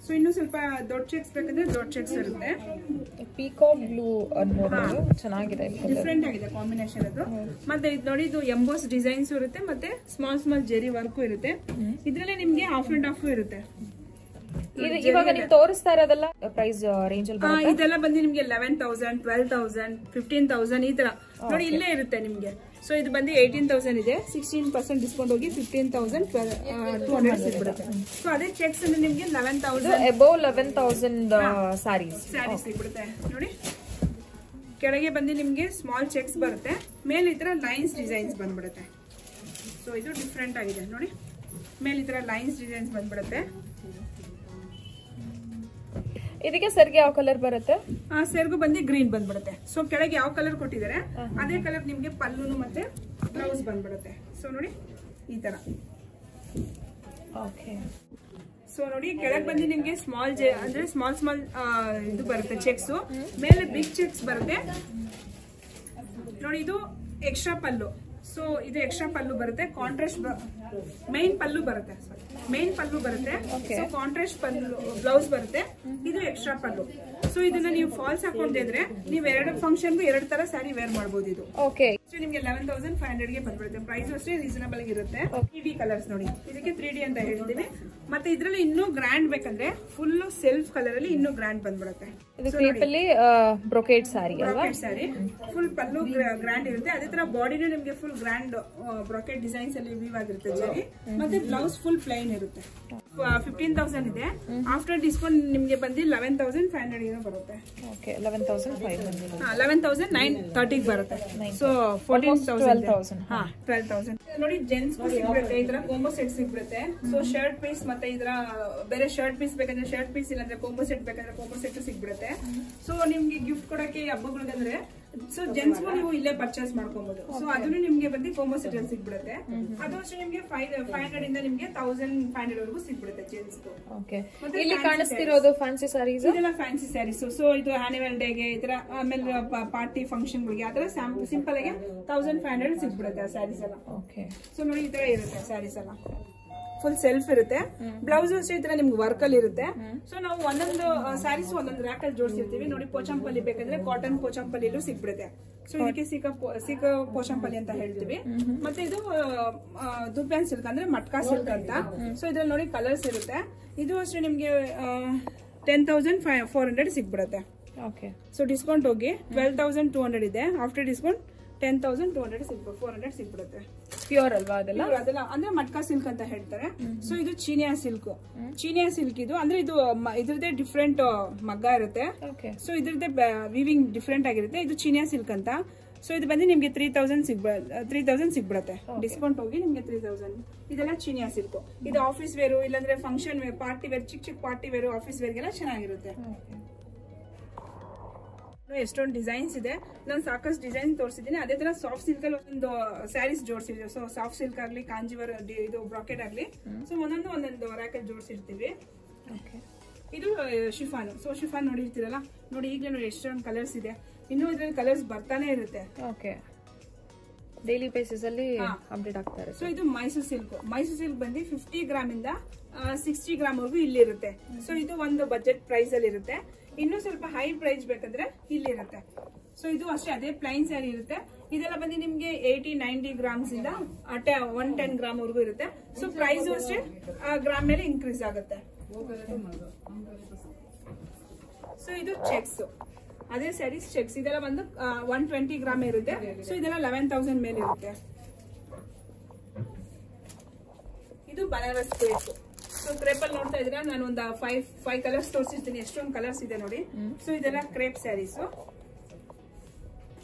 ಸೊ ಇನ್ನು ಸ್ವಲ್ಪ ದೊಡ್ಡ ಚೆಕ್ಸ್ ಬೇಕಂದ್ರೆ ದೊಡ್ಡ ಚೆಕ್ಸ್ ಇರುತ್ತೆ. ಪೀಕಾಕ್ ಬ್ಲೂ ಅನ್ನೋದು ಚೆನ್ನಾಗಿದೆ, ಡಿಫ್ರೆಂಟ್ ಆಗಿದೆ ಕಾಂಬಿನೇಷನ್ ಅದು. ಮತ್ತೆ ಇದು ನೋಡಿ ಇದು ಎಂಬೋಸ್ ಡಿಸೈನ್ಸ್ ಇರುತ್ತೆ, ಮತ್ತೆ ಸ್ಮಾಲ್ ಸ್ಮಾಲ್ ಜೆರಿ ವರ್ಕ್ ಇರುತ್ತೆ. ಇದ್ರಲ್ಲಿ ನಿಮ್ಗೆ ಹಾಫ್ ಅಂಡ್ ಹಾಫ್ ಇರುತ್ತೆ. ಇವಾಗ ನೀವು ತೋರಿಸ್ತಾ ಇರೋದೆಲ್ಲ ಪ್ರೈಸ್ ರೇಂಜ್ ಅಲ್ಲಿ ಬರುತ್ತೆ. ಇದೆಲ್ಲ ಬಂದು ನಿಮ್ಗೆ 11,000, 12,000, 15,000 ಈ ತರ ನೋಡಿ ಇಲ್ಲೇ ಇರುತ್ತೆ ನಿಮ್ಗೆ. ಸೊ ಇದು ಬಂದು 18,000 ಇದೆ. 16% ಡಿಸ್ಕೌಂಟ್ ಹೋಗಿ 15,200 ಸಿಗ್ಬಿಡುತ್ತೆ. ಸೊ ಅದೇ ಚೆಕ್ಸ್ ಅಂದ್ರೆ ನಿಮ್ಗೆ 11,000 ಅಬೌವ್ 11,000 ಸ್ಯಾರೀಸ್ ಸಿಗ್ಬಿಡುತ್ತೆ. ನೋಡಿ ಕೆಳಗೆ ಬಂದು ನಿಮ್ಗೆ ಸ್ಮಾಲ್ ಚೆಕ್ಸ್ ಬರುತ್ತೆ, ಮೇಲೆ ಈ ತರ ಲೈನ್ಸ್ ಡಿಸೈನ್ಸ್ ಬಂದ್ಬಿಡುತ್ತೆ. ಸೊ ಇದು ಡಿಫ್ರೆಂಟ್ ಆಗಿದೆ ನೋಡಿ, ಮೇಲೆ ಈ ತರ ಲೈನ್ಸ್ ಡಿಸೈನ್ಸ್ ಬಂದ್ಬಿಡುತ್ತೆ. ಇದಕ್ಕೆ ಸರ್ಗೆ ಯಾವ ಕಲರ್ ಬರುತ್ತೆ? ಸೆರ್ಗು ಬಂದು ಗ್ರೀನ್ ಬಂದ್ಬಿಡುತ್ತೆ. ಸೊ ಕೆಳಗೆ ಯಾವ ಕಲರ್ ಕೊಟ್ಟಿದ್ದಾರೆ ಅದೇ ಕಲರ್ ನಿಮ್ಗೆ ಪಲ್ಲುನು ಮತ್ತೆ ಬ್ಲೌಸ್ ಬಂದ್ಬಿಡುತ್ತೆ. ಸೊ ನೋಡಿ ಈ ತರ. ಸೊ ನೋಡಿ ಕೆಳಗೆ ಬಂದು ನಿಮ್ಗೆ ಸ್ಮಾಲ್ ಅಂದ್ರೆ ಸ್ಮಾಲ್ ಸ್ಮಾಲ್ ಇದು ಬರುತ್ತೆ ಚೆಕ್ಸ್, ಮೇಲೆ ಬಿಗ್ ಚೆಕ್ಸ್ ಬರುತ್ತೆ. ನೋಡಿ ಇದು ಎಕ್ಸ್ಟ್ರಾ ಪಲ್ಲು. ಸೊ ಇದು ಎಕ್ಸ್ಟ್ರಾ ಪಲ್ಲು ಬರುತ್ತೆ, ಕಾಂಟ್ರಾಸ್ಟ್ ಮೈನ್ ಪಲ್ಲು ಬರುತ್ತೆ. ಮೇನ್ ಪಲ್ಲು ಬರುತ್ತೆ. ಸೊ ಕಾಂಟ್ರಾಸ್ಟ್ ಪಲ್ಲು ಬ್ಲೌಸ್ ಬರುತ್ತೆ. ಇದು ಎಕ್ಸ್ಟ್ರಾ ಪಲ್ಲು. ಸೊ ಇದನ್ನ ನೀವು ಫಾಲ್ಸ್ ಹಾಕೊಂಡಿದ್ರೆ ನೀವು 2 ಫಂಕ್ಷನ್ಗೂ 2 ತರ ಸ್ಯಾರಿ ವೇರ್ ಮಾಡಬಹುದು. ಇದು ನಿಮ್ಗೆ 11,500 ಗೆ ಬಂದ್ಬಿಡುತ್ತೆ. ಪ್ರೈಸ್ ಅಷ್ಟೇ ರೀಸನಬಲ್ ಇರುತ್ತೆ. 3D ಕಲರ್ಸ್ ನೋಡಿ, ಇದಕ್ಕೆ 3D ಅಂತ ಹೇಳ್ತೀವಿ. ಮತ್ತೆ ಇದ್ರಲ್ಲಿ ಇನ್ನೂ ಗ್ರ್ಯಾಂಡ್ ಬೇಕಂದ್ರೆ ಫುಲ್ ಸೆಲ್ಫ್ ಕಲರ್ ಅಲ್ಲಿ ಇನ್ನೂ ಗ್ರ್ಯಾಂಡ್ ಬಂದ್ಬಿಡುತ್ತೆ. ಬ್ರೊಕೇಡ್ ಸ್ಯಾರಿ ಸ್ಯಾರಿ ಫುಲ್ ಪಲ್ಲು ಗ್ರ್ಯಾಂಡ್ ಇರುತ್ತೆ. ಅದೇ ತರ ಬಾಡಿನೂ ನಿಮ್ಗೆ ಫುಲ್ ಗ್ರ್ಯಾಂಡ್ ಬ್ರೊಕೇಡ್ ಡಿಸೈನ್ಸ್ ಅಲ್ಲಿ ವೀವ್ ಆಗಿರುತ್ತೆ ಜರಿ. ಮತ್ತೆ ಬ್ಲೌಸ್ ಫುಲ್ ಪ್ಲೈನ್ ಇರುತ್ತೆ. 15,000 ಇದೆ. ಆಫ್ಟರ್ ಡಿಸ್ಕೌಂಟ್ ನಿಮ್ಗೆ ಬಂದು 11,500 ಏನೋ ಬರುತ್ತೆ. 11,930 ಬರುತ್ತೆ. ಸೊ 14,000 12,000 ನೋಡಿ. ಜೆಂಟ್ಸ್ ಸಿಗ್ಬಿಡುತ್ತೆ ಈ ತರ ಕೋಂಬೋ ಸೆಟ್ ಸಿಗ್ಬಿಡುತ್ತೆ. ಸೊ ಶರ್ಟ್ ಪೀಸ್ ಮತ್ತೆ ಇದರ ಬೇರೆ ಶರ್ಟ್ ಪೀಸ್ ಬೇಕಂದ್ರೆ ಶರ್ಟ್ ಪೀಸ್, ಇಲ್ಲಾಂದ್ರೆ ಕೋಂಬೋ ಸೆಟ್ ಬೇಕಂದ್ರೆ ಕೋಂಬೋ ಸೆಟ್ ಸಿಗ್ಬಿಡುತ್ತೆ. ಸೊ ನಿಮ್ಗೆ ಗಿಫ್ಟ್ ಕೊಡಕ್ಕೆ ಹಬ್ಬಗಳಿಗಂದ್ರೆ ಸೊ ಜೆಂಟ್ಸ್ಗೂ ನೀವು ಇಲ್ಲೇ ಪರ್ಚೇಸ್ ಮಾಡ್ಕೊಬಹುದು. ಸೊ ಅದನ್ನು ನಿಮ್ಗೆ ಬಂದು ಕೋಂಬೋ ಸೆಟ್ ಅಲ್ಲಿ ಸಿಗ್ಬಿಡುತ್ತೆ. ಅದು ಅಷ್ಟೇ ನಿಮ್ಗೆ 500 ಇಂದ ನಿಮ್ಗೆ 1,500 ವರೆಗೂ ಸಿಗ್ಬಿಡುತ್ತೆ ಜೆಂಟ್ಸ್. ಇಲ್ಲಿ ಕಾಣಿಸ್ತಿರೋದು ಫ್ಯಾನ್ಸಿ ಸ್ಯಾರೀಸ್, ಇದೆಲ್ಲ ಫ್ಯಾನ್ಸಿ ಸ್ಯಾರೀಸ್. ಸೊ ಇದು ಆನ್ಯುವಲ್ ಡೇಗೆ ಈ ತರ, ಆಮೇಲೆ ಪಾರ್ಟಿ ಫಂಕ್ಷನ್ ಗಳಿಗೆ ಆತರ ಸಿಂಪಲ್ ಆಗಿ 1,500 ಸಿಗ್ಬಿಡುತ್ತೆ ಆ ಸ್ಯಾರೀಸ್ ಎಲ್ಲ. ಸೊ ನೋಡಿ ಈ ತರ ಇರುತ್ತೆ ಸ್ಯಾರೀಸ್ ಎಲ್ಲ. ಫುಲ್ ಸೆಲ್ಫ್ ಇರುತ್ತೆ. ಬ್ಲೌಸ್ ಅಷ್ಟೇ ಈ ತರ ನಿಮ್ಗೆ ವರ್ಕ್ ಅಲ್ಲಿ ಇರುತ್ತೆ. ಸೊ ನಾವು ಒಂದೊಂದು ಸ್ಯಾರೀಸ್ ಒಂದೊಂದು ರ್ಯಾಕ್ ಅಲ್ಲಿ ಜೋಡಿಸಿರ್ತೀವಿ. ನೋಡಿ ಪೋಚಂಪಲ್ಲಿ ಬೇಕಂದ್ರೆ ಕಾಟನ್ ಪೋಚಂಪಲ್ಲಿಲೂ ಸಿಗ್ಬಿಡುತ್ತೆ. ಸೊ ಇದಕ್ಕೆ ಸೀಕ ಪೋಚಂಪಲ್ಲಿ ಅಂತ ಹೇಳ್ತೀವಿ. ಮತ್ತೆ ಇದು ದುಬ್ಯಾನ್ ಸಿಲ್ಕ್ ಅಂದ್ರೆ ಮಟ್ಕಾ ಸಿಲ್ಕ್ ಅಂತ. ಸೊ ಇದ್ರಲ್ಲಿ ನೋಡಿ ಕಲರ್ಸ್ ಇರುತ್ತೆ. ಇದು ಅಷ್ಟೇ ನಿಮ್ಗೆ 10,400 ಸಿಗ್ಬಿಡುತ್ತೆ. ಸೊ ಡಿಸ್ಕೌಂಟ್ ಹೋಗಿ 12,200 ಇದೆ. After discount 10,200 400 ಸಿಗ್ಬಿಡುತ್ತೆ. ಪ್ಯೂರ್ ಅಲ್ವಾ ಅದೆಲ್ಲ? ಅದೆಲ್ಲ ಅಂದ್ರೆ ಮಟ್ಕಾ ಸಿಲ್ಕ್ ಅಂತ ಹೇಳ್ತಾರೆ. ಸೊ ಇದು ಚೀನಿಯಾ ಸಿಲ್ಕ್. ಚೀನಿಯಾ ಸಿಲ್ಕ್ ಇದು ಅಂದ್ರೆ ಇದು ಇದ್ರದ್ದೇ ಡಿಫ್ರೆಂಟ್ ಮಗ್ಗ ಇರುತ್ತೆ. ಸೊ ಇದ್ರದ್ದೇ ವೀವಿಂಗ್ ಡಿಫ್ರೆಂಟ್ ಆಗಿರುತ್ತೆ. ಇದು ಚೀನಿಯಾ ಸಿಲ್ಕ್ ಅಂತ. ಸೊ ಇದು ಬಂದು ನಿಮ್ಗೆ 3,000 ಸಿಗ್ಬಿಡುತ್ತೆ. ಡಿಸ್ಕೌಂಟ್ ಹೋಗಿ ನಿಮ್ಗೆ 3,000. ಇದೆಲ್ಲ ಚೀನಿಯಾ ಸಿಲ್ಕ್. ಇದು ಆಫೀಸ್ ವೇರು, ಇಲ್ಲಾಂದ್ರೆ ಫಂಕ್ಷನ್ ವೇರ್, ಪಾರ್ಟಿ ವೇರ್, ಚಿಕ್ಕ ಪಾರ್ಟಿ ವೇರು, ಆಫೀಸ್ ವೇರ್ಗೆಲ್ಲ ಚೆನ್ನಾಗಿರುತ್ತೆ. ಎಷ್ಟೊಂದು ಡಿಸೈನ್ಸ್ ಇದೆ, ನಾನು ಸಾಕಷ್ಟು ಡಿಸೈನ್ ತೋರಿಸಿದ್ದೀನಿ. ಅದೇ ತರ ಸಾಫ್ಟ್ ಸಿಲ್ಕ್ ಅಲ್ಲಿ ಒಂದು ಸ್ಯಾರೀಸ್ ಜೋಡಿಸಿದ್ವಿ. ಸೊ ಸಾಫ್ಟ್ ಸಿಲ್ಕ್ ಆಗ್ಲಿ, ಕಾಂಜಿವರ ಇದು ಬ್ರಾಕೆಟ್ ಆಗ್ಲಿ, ಸೊ ಒಂದೊಂದು ರ್ಯಾಕಲ್ಲಿ ಜೋಡಿಸಿರ್ತೀವಿ. ಇದು ಶಿಫಾನ್. ಸೊ ಶಿಫಾನ್ ನೋಡಿರ್ತೀರಲ್ಲ, ನೋಡಿ ಈಗಲೇ ನೋಡಿ ಎಷ್ಟೊಂದು ಕಲರ್ಸ್ ಇದೆ, ಇನ್ನೂ ಇದ್ರಲ್ಲಿ ಕಲರ್ಸ್ ಬರ್ತಾನೆ ಇರುತ್ತೆ. ಓಕೆ, ಡೈಲಿ ಬೇಸಿಸ್ ಅಲ್ಲಿ ಅಪ್ಡೇಟ್ ಆಗ್ತಾರೆ. ಸೊ ಇದು ಮೈಸೂರು ಸಿಲ್ಕ್. ಮೈಸೂರು ಸಿಲ್ಕ್ ಬಂದು 50 ಗ್ರಾಮ್ ಇಂದ 60 ಗ್ರಾಮ್ ವರೆಗೂ ಇಲ್ಲಿರುತ್ತೆ. ಸೊ ಇದು ಒಂದು ಬಜೆಟ್ ಪ್ರೈಸ್ ಅಲ್ಲಿ ಇರುತ್ತೆ. ಇನ್ನು ಸ್ವಲ್ಪ ಹೈ ಪ್ರೈಸ್ ಬೇಕಂದ್ರೆ ಇಲ್ಲಿರುತ್ತೆ. ಸೊ ಇದು ಅಷ್ಟೇ, ಅದೇ ಪ್ಲೈನ್ ಸ್ಯಾರಿ ಇರುತ್ತೆ. ಇದೆಲ್ಲ ಬಂದು ನಿಮ್ಗೆ 80-90 ಗ್ರಾಮ್ಸ್ ಇಂದ 110 ಗ್ರಾಮ್ ವರೆಗೂ ಇರುತ್ತೆ. ಸೊ ಪ್ರೈಸ್ ಅಷ್ಟೇ ಗ್ರಾಮ್ ಮೇಲೆ ಇನ್ಕ್ರೀಸ್ ಆಗುತ್ತೆ. ಸೊ ಇದು ಚೆಕ್ಸ್, ಅದೇ ಸ್ಯಾರೀಸ್ ಚೆಕ್ಸ್. ಇದೆಲ್ಲ ಬಂದು 120 ಗ್ರಾಮ್ ಇರುತ್ತೆ. ಸೊ ಇದೆಲ್ಲ 11,000 ಮೇಲೆ ಇರುತ್ತೆ. ಇದು ಬನಾರಸ್ ಕ್ರೇಪ್. ಸೊ ಕ್ರೇಪ್ ಅಲ್ಲಿ ನೋಡ್ತಾ ಇದ್ರೆ ನಾನು ಒಂದು 5 ಕಲರ್ಸ್ ತೋರಿಸಿರ್ತೀನಿ. ಎಷ್ಟೊಂದು ಕಲರ್ಸ್ ಇದೆ ನೋಡಿ. ಸೊ ಇದೆಲ್ಲ ಕ್ರೇಪ್ ಸ್ಯಾರೀಸ್.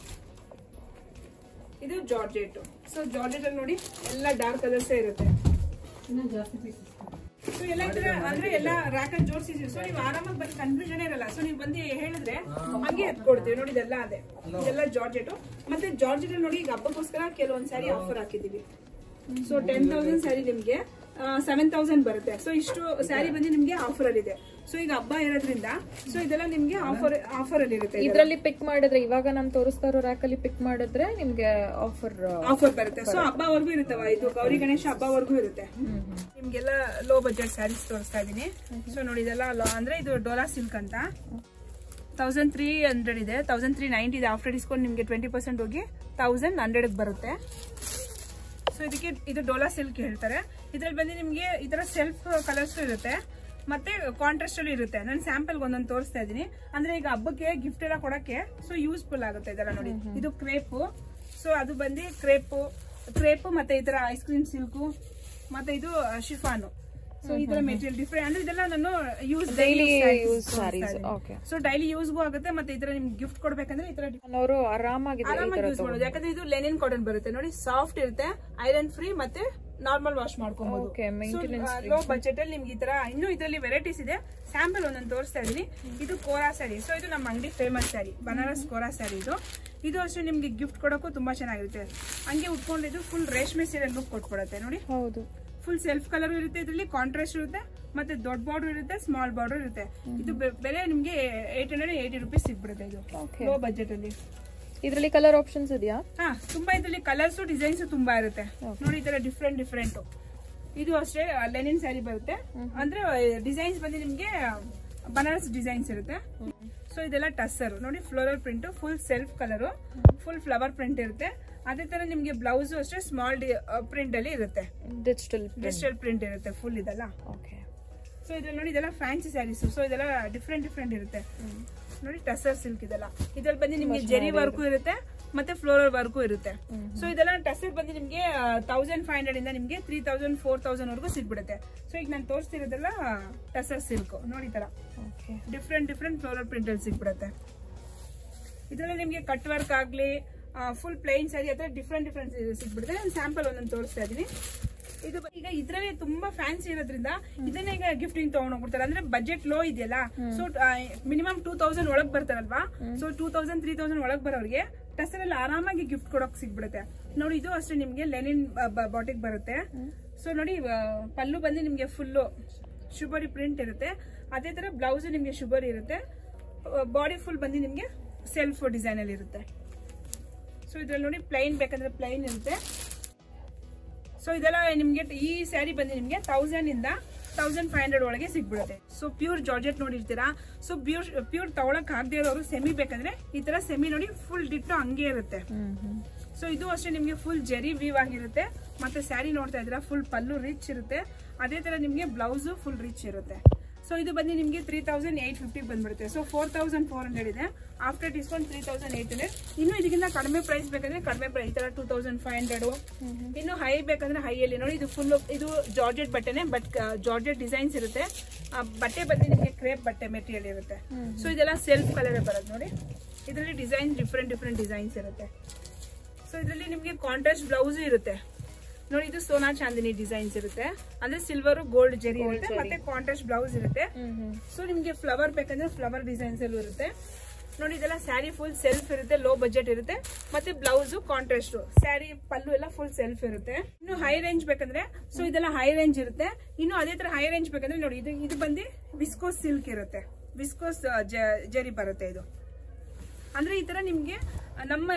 ಇದು ಜಾರ್ಜೆಟ್. ಸೊ ಜಾರ್ಜೆಟ್ ಅಲ್ಲಿ ನೋಡಿ ಎಲ್ಲ ಡಾರ್ಕ್ ಕಲರ್ಸ್ ಇರುತ್ತೆ. ಸೊ ಎಲ್ಲ ಇದ್ರೆ ಅಂದ್ರೆ ಎಲ್ಲ ರ್ಯಾಕಲ್ ಜೋಡಿಸಿದ್ವಿ. ಸೊ ನೀವು ಆರಾಮಾಗಿ ಬಂದು ಕನ್ಫ್ಯೂಷನ್ ಇರಲ್ಲ. ಸೊ ನೀವು ಬಂದು ಹೇಳಿದ್ರೆ ಹಂಗೆ ಎತ್ಕೊಡ್ತೀವಿ. ನೋಡಿ ಇದೆಲ್ಲ ಅದೇ, ಇದೆಲ್ಲ ಜಾರ್ಜೆಟ್. ಮತ್ತೆ ಜಾರ್ಜೆಟ್ ನೋಡಿ ಈಗ ಹಬ್ಬಕ್ಕೋಸ್ಕರ ಕೆಲವೊಂದ್ ಸ್ಯಾರಿ ಆಫರ್ ಹಾಕಿದೀವಿ. ಸೊ 10,000 ಸ್ಯಾರಿ ನಿಮ್ಗೆ 7,000 ಬರುತ್ತೆ. ಸೊ ಇಷ್ಟು ಸ್ಯಾರಿ ಬಂದು ನಿಮ್ಗೆ ಆಫರ್ ಅಲ್ಲಿ ಇದೆ. ಸೊ ಈಗ ಹಬ್ಬ ಇರೋದ್ರಿಂದ ಸೊ ಇದೆಲ್ಲ ನಿಮ್ಗೆ ಆಫರ್ ಅಲ್ಲಿ ಇರುತ್ತೆ. ಇದ್ರಲ್ಲಿ ಪಿಕ್ ಮಾಡಿದ್ರೆ, ಇವಾಗ ನಾನು ತೋರಿಸ್ತಾ ಇರೋ ರ್ಯಾಕ್ ಅಲ್ಲಿ ಪಿಕ್ ಮಾಡಿದ್ರೆ ನಿಮ್ಗೆ ಆಫರ್ ಬರುತ್ತೆ. ಸೊ ಹಬ್ಬವರೆಗೂ ಇರುತ್ತವ. ಇದು ಗೌರಿ ಗಣೇಶ ಹಬ್ಬವರೆಗೂ ಇರುತ್ತೆ. ನಿಮ್ಗೆಲ್ಲ ಲೋ ಬಜೆಟ್ ಸ್ಯಾರೀಸ್ ತೋರಿಸ್ತಾ ಇದೀನಿ. ಸೊ ನೋಡಿ ಇದೆಲ್ಲ ಅಂದ್ರೆ ಇದು ಡೋಲಾ ಸಿಲ್ಕ್ ಅಂತ 1300 ಇದೆ, 1390 ಇದೆ. ಆಫ್ಟರ್ ಡಿಸ್ಕೌಂಟ್ ನಿಮ್ಗೆ 20% ಹೋಗಿ 1100 ಬರುತ್ತೆ. ಸೊ ಇದಕ್ಕೆ ಇದು ಡೋಲಾ ಸಿಲ್ಕ್ ಹೇಳ್ತಾರೆ. ಇದ್ರಲ್ಲಿ ಬಂದು ನಿಮ್ಗೆ ಈ ತರ ಸೆಲ್ಫ್ ಕಲರ್ಸ್ ಇರುತ್ತೆ, ಮತ್ತೆ ಕಾಂಟ್ರಾಸ್ಟ್ ಅಲ್ಲಿ ಇರುತ್ತೆ. ನಾನು ಸ್ಯಾಂಪಲ್ ಒಂದೊಂದು ತೋರಿಸ್ತಾ ಇದೀನಿ. ಅಂದ್ರೆ ಈಗ ಹಬ್ಬಕ್ಕೆ ಗಿಫ್ಟ್ ಎಲ್ಲ ಕೊಡಕ್ಕೆ ಸೊ ಯೂಸ್ಫುಲ್ ಆಗುತ್ತೆ ಇದೆಲ್ಲ. ನೋಡಿ ಇದು ಕ್ರೇಪ್. ಸೊ ಅದು ಬಂದು ಕ್ರೇಪ್ ಮತ್ತೆ ಈ ತರ ಐಸ್ ಕ್ರೀಮ್ ಸಿಲ್ಕ್, ಮತ್ತೆ ಇದು ಶಿಫಾನು. ಸೊ ಈ ತರ ಮೆಟೀರಿಯಲ್ ಡಿಫ್ರೆಂಟ್. ಅಂದ್ರೆ ಇದೆಲ್ಲ ನಾನು ಡೈಲಿ ಯೂಸ್ ಸೊ ಡೈಲಿ ಯೂಸ್ಗೂ ಆಗುತ್ತೆ. ಮತ್ತೆ ಈ ತರ ನಿಮ್ಗೆ ಗಿಫ್ಟ್ ಕೊಡ್ಬೇಕಂದ್ರೆ ಈ ತರ ಆರಾಮಾಗಿ ಯೂಸ್ ಮಾಡೋದು. ಯಾಕಂದ್ರೆ ಇದು ಲೆನಿನ್ ಕಾಟನ್ ಬರುತ್ತೆ. ನೋಡಿ ಸಾಫ್ಟ್ ಇರುತ್ತೆ, ಐರನ್ ಫ್ರೀ, ಮತ್ತೆ ನಾರ್ಮಲ್ ವಾಶ್ ಮಾಡ್ಕೊಬಹುದು. ಲೋ ಬಜೆಟ್ ಅಲ್ಲಿ ನಿಮ್ಗೆ ಈ ತರ ಇನ್ನೂ ಇದರಲ್ಲಿ ವೆರೈಟೀಸ್ ಇದೆ. ಸ್ಯಾಂಪಲ್ ಒಂದೊಂದು ತೋರಿಸ್ತಾ ಇದೀನಿ. ಇದು ಕೋರಾ ಸ್ಯಾರಿ. ಸೊ ಇದು ನಮ್ಮ ಅಂಗಡಿ ಫೇಮಸ್ ಸ್ಯಾರಿ, ಬನಾರಸ್ ಕೋರಾ ಸ್ಯಾರಿ. ಇದು ಅಷ್ಟೇ ನಿಮ್ಗೆ ಗಿಫ್ಟ್ ಕೊಡೋಕ್ಕೂ ತುಂಬಾ ಚೆನ್ನಾಗಿರುತ್ತೆ. ಹಂಗೆ ಉಟ್ಕೊಂಡಿದ್ದು ಫುಲ್ ರೇಷ್ಮೆ ಸೀರೆ ಲುಕ್ ಕೊಟ್ಕೊಡುತ್ತೆ. ನೋಡಿ, ಹೌದು, ಫುಲ್ ಸೆಲ್ಫ್ ಕಲರ್ ಇರುತ್ತೆ. ಇದರಲ್ಲಿ ಕಾಂಟ್ರಾಸ್ಟ್ ಇರುತ್ತೆ, ಮತ್ತೆ ದೊಡ್ಡ ಬಾರ್ಡರ್ ಇರುತ್ತೆ, ಸ್ಮಾಲ್ ಬಾರ್ಡರ್ ಇರುತ್ತೆ. ಇದು ಬೆಲೆ ನಿಮ್ಗೆ 880 ರೂಪೀಸ್ ಸಿಗ್ಬಿಡುತ್ತೆ. ಇದು ಲೋ ಬಜೆಟ್ ಅಲ್ಲಿ. ಇದರಲ್ಲಿ ಕಲರ್ ಆಪ್ಷನ್ಸ್ ಇದೆಯಾ? ಹಾ, ತುಂಬಾ ಇದರಲ್ಲಿ ಕಲರ್ಸ್ ಡಿಸೈನ್ಸ್ ತುಂಬಾ ಇರುತ್ತೆ. ನೋಡಿ ಈ ತರ ಡಿಫ್ರೆಂಟ್. ಇದು ಅಷ್ಟೇ ಲೆನಿನ್ ಸ್ಯಾರಿ ಬರುತ್ತೆ. ಅಂದ್ರೆ ಡಿಸೈನ್ಸ್ ಬಂದು ನಿಮ್ಗೆ ಬನಾರಸ್ ಡಿಸೈನ್ಸ್ ಇರುತ್ತೆ. ಸೊ ಇದೆಲ್ಲ ಟಸ್ಸರ್. ನೋಡಿ floral print, full self colour, full flower print ಇರುತ್ತೆ. ಅದೇ ತರ ನಿಮ್ಗೆ ಬ್ಲೌಸ್ ಅಷ್ಟೇ ಸ್ಮಾಲ್ ಪ್ರಿಂಟ್ ಅಲ್ಲಿ ಇರುತ್ತೆ, ಡಿಜಿಟಲ್ ಪ್ರಿಂಟ್ ಇರುತ್ತೆ ಫುಲ್ ಇದೆಲ್ಲ. ಸೊ ಇದ್ರಲ್ಲಿ ನೋಡಿ ಇದೆಲ್ಲ ಫ್ಯಾನ್ಸಿ ಸ್ಯಾರೀಸ್. ಸೊ ಇದೆಲ್ಲ ಡಿಫ್ರೆಂಟ್ ಇರುತ್ತೆ. ನೋಡಿ ಟಸರ್ ಸಿಲ್ಕ್ ಇದೆಲ್ಲ. ಇದ್ರಲ್ಲಿ ಬಂದು ನಿಮ್ಗೆ ಜೆರಿ ವರ್ಕು ಇರುತ್ತೆ, ಮತ್ತೆ ಫ್ಲೋರಲ್ ವರ್ಕು ಇರುತ್ತೆ. ಸೊ ಇದೆಲ್ಲ ಟಸರ್ ಬಂದು ನಿಮ್ಗೆ 1500 ಇಂದ ನಿಮ್ಗೆ 3000 4000 ವರೆಗೂ ಸಿಗ್ಬಿಡುತ್ತೆ. ಸೊ ಈಗ ನಾನು ತೋರಿಸ್ತಿರೋದೆಲ್ಲ ಟಸರ್ ಸಿಲ್ಕ್. ನೋಡಿ ತರ ಡಿಫ್ರೆಂಟ್ ಫ್ಲೋರಲ್ ಪ್ರಿಂಟ್ ಅಲ್ಲಿ ಸಿಗ್ಬಿಡುತ್ತೆ. ಇದ್ರಲ್ಲಿ ನಿಮ್ಗೆ ಕಟ್ ವರ್ಕ್ ಆಗ್ಲಿ, ಫುಲ್ ಪ್ಲೈನ್ ಸ್ಯಾರಿ ಅಥವಾ ಡಿಫ್ರೆಂಟ್ ಸಿಗ್ಬಿಡುತ್ತೆ. ನಾನು ಸ್ಯಾಂಪಲ್ ಒಂದೊಂದು ತೋರಿಸ್ತಾ ಇದೀನಿ. ಇದು ಈಗ ಇದ್ರಲ್ಲಿ ತುಂಬಾ ಫ್ಯಾನ್ಸಿ ಇರೋದ್ರಿಂದ ಇದನ್ನ ಈಗ ಗಿಫ್ಟಿಂಗ್ ತಗೊಂಡ್ ಹೋಗ್ಬಿಡ್ತಾರೆ. ಅಂದ್ರೆ ಬಜೆಟ್ ಲೋ ಇದೆಯಲ್ಲ, ಸೊ ಮಿನಿಮಮ್ 2000 ಒಳಗ್ ಬರ್ತಾರಲ್ವಾ. ಸೊ 2000 3000 ಒಳಗ್ ಬರೋರಿಗೆ ಟಸರ್ ಅಲ್ಲಿ ಆರಾಮಾಗಿ ಗಿಫ್ಟ್ ಕೊಡೋಕ್ ಸಿಗ್ಬಿಡುತ್ತೆ. ನೋಡಿ ಇದು ಅಷ್ಟೇ ನಿಮ್ಗೆ ಲೆನಿನ್ ಬಾಟಿಕ್ ಬರುತ್ತೆ. ಸೊ ನೋಡಿ ಪಲ್ಲು ಬಂದು ನಿಮ್ಗೆ ಫುಲ್ಲು ಶುಬರಿ ಪ್ರಿಂಟ್ ಇರುತ್ತೆ. ಅದೇ ತರ ಬ್ಲೌಸ್ ನಿಮ್ಗೆ ಶುಬರಿ ಇರುತ್ತೆ. ಬಾಡಿ ಫುಲ್ ಬಂದು ನಿಮ್ಗೆ ಸೆಲ್ಫ್ ಡಿಸೈನ್ ಅಲ್ಲಿ ಇರುತ್ತೆ. ಸೊ ಇದ್ರಲ್ಲಿ ನೋಡಿ ಪ್ಲೈನ್ ಬೇಕಂದ್ರೆ ಪ್ಲೈನ್ ಇರುತ್ತೆ. ಸೊ ಇದೆಲ್ಲ ನಿಮ್ಗೆ ಈ ಸ್ಯಾರಿ ಬಂದು ನಿಮ್ಗೆ 1000 ಇಂದ 1500 ಒಳಗೆ ಸಿಗ್ಬಿಡುತ್ತೆ. ಸೊ ಪ್ಯೂರ್ ಜಾರ್ಜೆಟ್ ನೋಡಿರ್ತೀರಾ. ಸೊ ಪ್ಯೂರ್ ತಗೊಳಕ್ ಆಗದೆ ಇರೋರು ಸೆಮಿ ಬೇಕಂದ್ರೆ ಈ ತರ ಸೆಮಿ ನೋಡಿ ಫುಲ್ ಡಿಟ್ಟು ಹಂಗೆ ಇರುತ್ತೆ. ಸೊ ಇದು ಅಷ್ಟೇ ನಿಮ್ಗೆ ಫುಲ್ ಜೆರಿ ವೀವ್ ಆಗಿರುತ್ತೆ. ಮತ್ತೆ ಸ್ಯಾರಿ ನೋಡ್ತಾ ಇದ್ದೀರಾ ಫುಲ್ ಪಲ್ಲು ರಿಚ್ ಇರುತ್ತೆ. ಅದೇ ತರ ನಿಮ್ಗೆ ಬ್ಲೌಸ್ ಫುಲ್ ರಿಚ್ ಇರುತ್ತೆ. ಸೊ ಇದು ಬಂದು ನಿಮ್ಗೆ 3850 ಬಂದ್ಬಿಡುತ್ತೆ. ಸೊ 4400 ಇದೆ. After discount 3800. ಇನ್ನು ಇದಕ್ಕಿಂತ ಕಡಿಮೆ ಪ್ರೈಸ್ ಬೇಕಂದ್ರೆ ಕಡಿಮೆ ಪ್ರೈಸ್, ಈ ತರ 2500. ಇನ್ನು ಹೈ ಬೇಕಂದ್ರೆ ಹೈ ಅಲ್ಲಿ ನೋಡಿ ಇದು ಫುಲ್ ಇದು ಜಾರ್ಜೆಟ್ ಬಟ್ಟೆನೆ, ಬಟ್ ಜಾರ್ಜೆಟ್ ಡಿಸೈನ್ಸ್ ಇರುತ್ತೆ. ಬಟ್ಟೆ ಬಂದು ನಿಮ್ಗೆ ಕ್ರೇಪ್ ಬಟ್ಟೆ ಮೆಟೀರಿಯಲ್ ಇರುತ್ತೆ. ಸೊ ಇದೆಲ್ಲ ಸೆಲ್ಫ್ ಕಲರ್ ಬರೋದು. ನೋಡಿ ಇದರಲ್ಲಿ ಡಿಸೈನ್ ಡಿಫ್ರೆಂಟ್ ಡಿಸೈನ್ಸ್ ಇರುತ್ತೆ. ಸೊ ಇದರಲ್ಲಿ ನಿಮ್ಗೆ ಕಾಂಟ್ರಾಸ್ಟ್ ಬ್ಲೌಸ್ ಇರುತ್ತೆ. ನೋಡಿ ಇದು ಸೋನಾ ಚಾಂದಿನಿ ಡಿಸೈನ್ಸ್ ಇರುತ್ತೆ. ಅಂದ್ರೆ ಸಿಲ್ವರ್ ಗೋಲ್ಡ್ ಜೆರಿ ಇರುತ್ತೆ, ಮತ್ತೆ ಕಾಂಟ್ರಾಸ್ಟ್ ಬ್ಲೌಸ್ ಇರುತ್ತೆ. ಸೊ ನಿಮ್ಗೆ ಫ್ಲವರ್ ಬೇಕಂದ್ರೆ ಫ್ಲವರ್ ಡಿಸೈನ್ಸ್ ಅಲ್ಲೂ ಇರುತ್ತೆ. ನೋಡಿ ಇದೆಲ್ಲ ಸ್ಯಾರಿ ಫುಲ್ ಸೆಲ್ಫ್ ಇರುತ್ತೆ, ಲೋ ಬಜೆಟ್ ಇರುತ್ತೆ. ಮತ್ತೆ ಬ್ಲೌಸ್ ಕಾಂಟ್ರಾಸ್ಟ್, ಸ್ಯಾರಿ ಪಲ್ಲು ಎಲ್ಲ ಫುಲ್ ಸೆಲ್ಫ್ ಇರುತ್ತೆ. ಇನ್ನು ಹೈ ರೇಂಜ್ ಬೇಕಂದ್ರೆ ಸೊ ಇದೆಲ್ಲ ಹೈ ರೇಂಜ್ ಇರುತ್ತೆ. ಇನ್ನು ಅದೇ ತರ ಹೈ ರೇಂಜ್ ಬೇಕಂದ್ರೆ ನೋಡಿ ಇದು ಬಂದು ವಿಸ್ಕೋಸ್ ಸಿಲ್ಕ್ ಇರುತ್ತೆ, ವಿಸ್ಕೋಸ್ ಜರಿ ಬರುತ್ತೆ. ಇದು ಅಂದ್ರೆ ಈ ತರ ನಿಮ್ಗೆ ನಮ್ಮ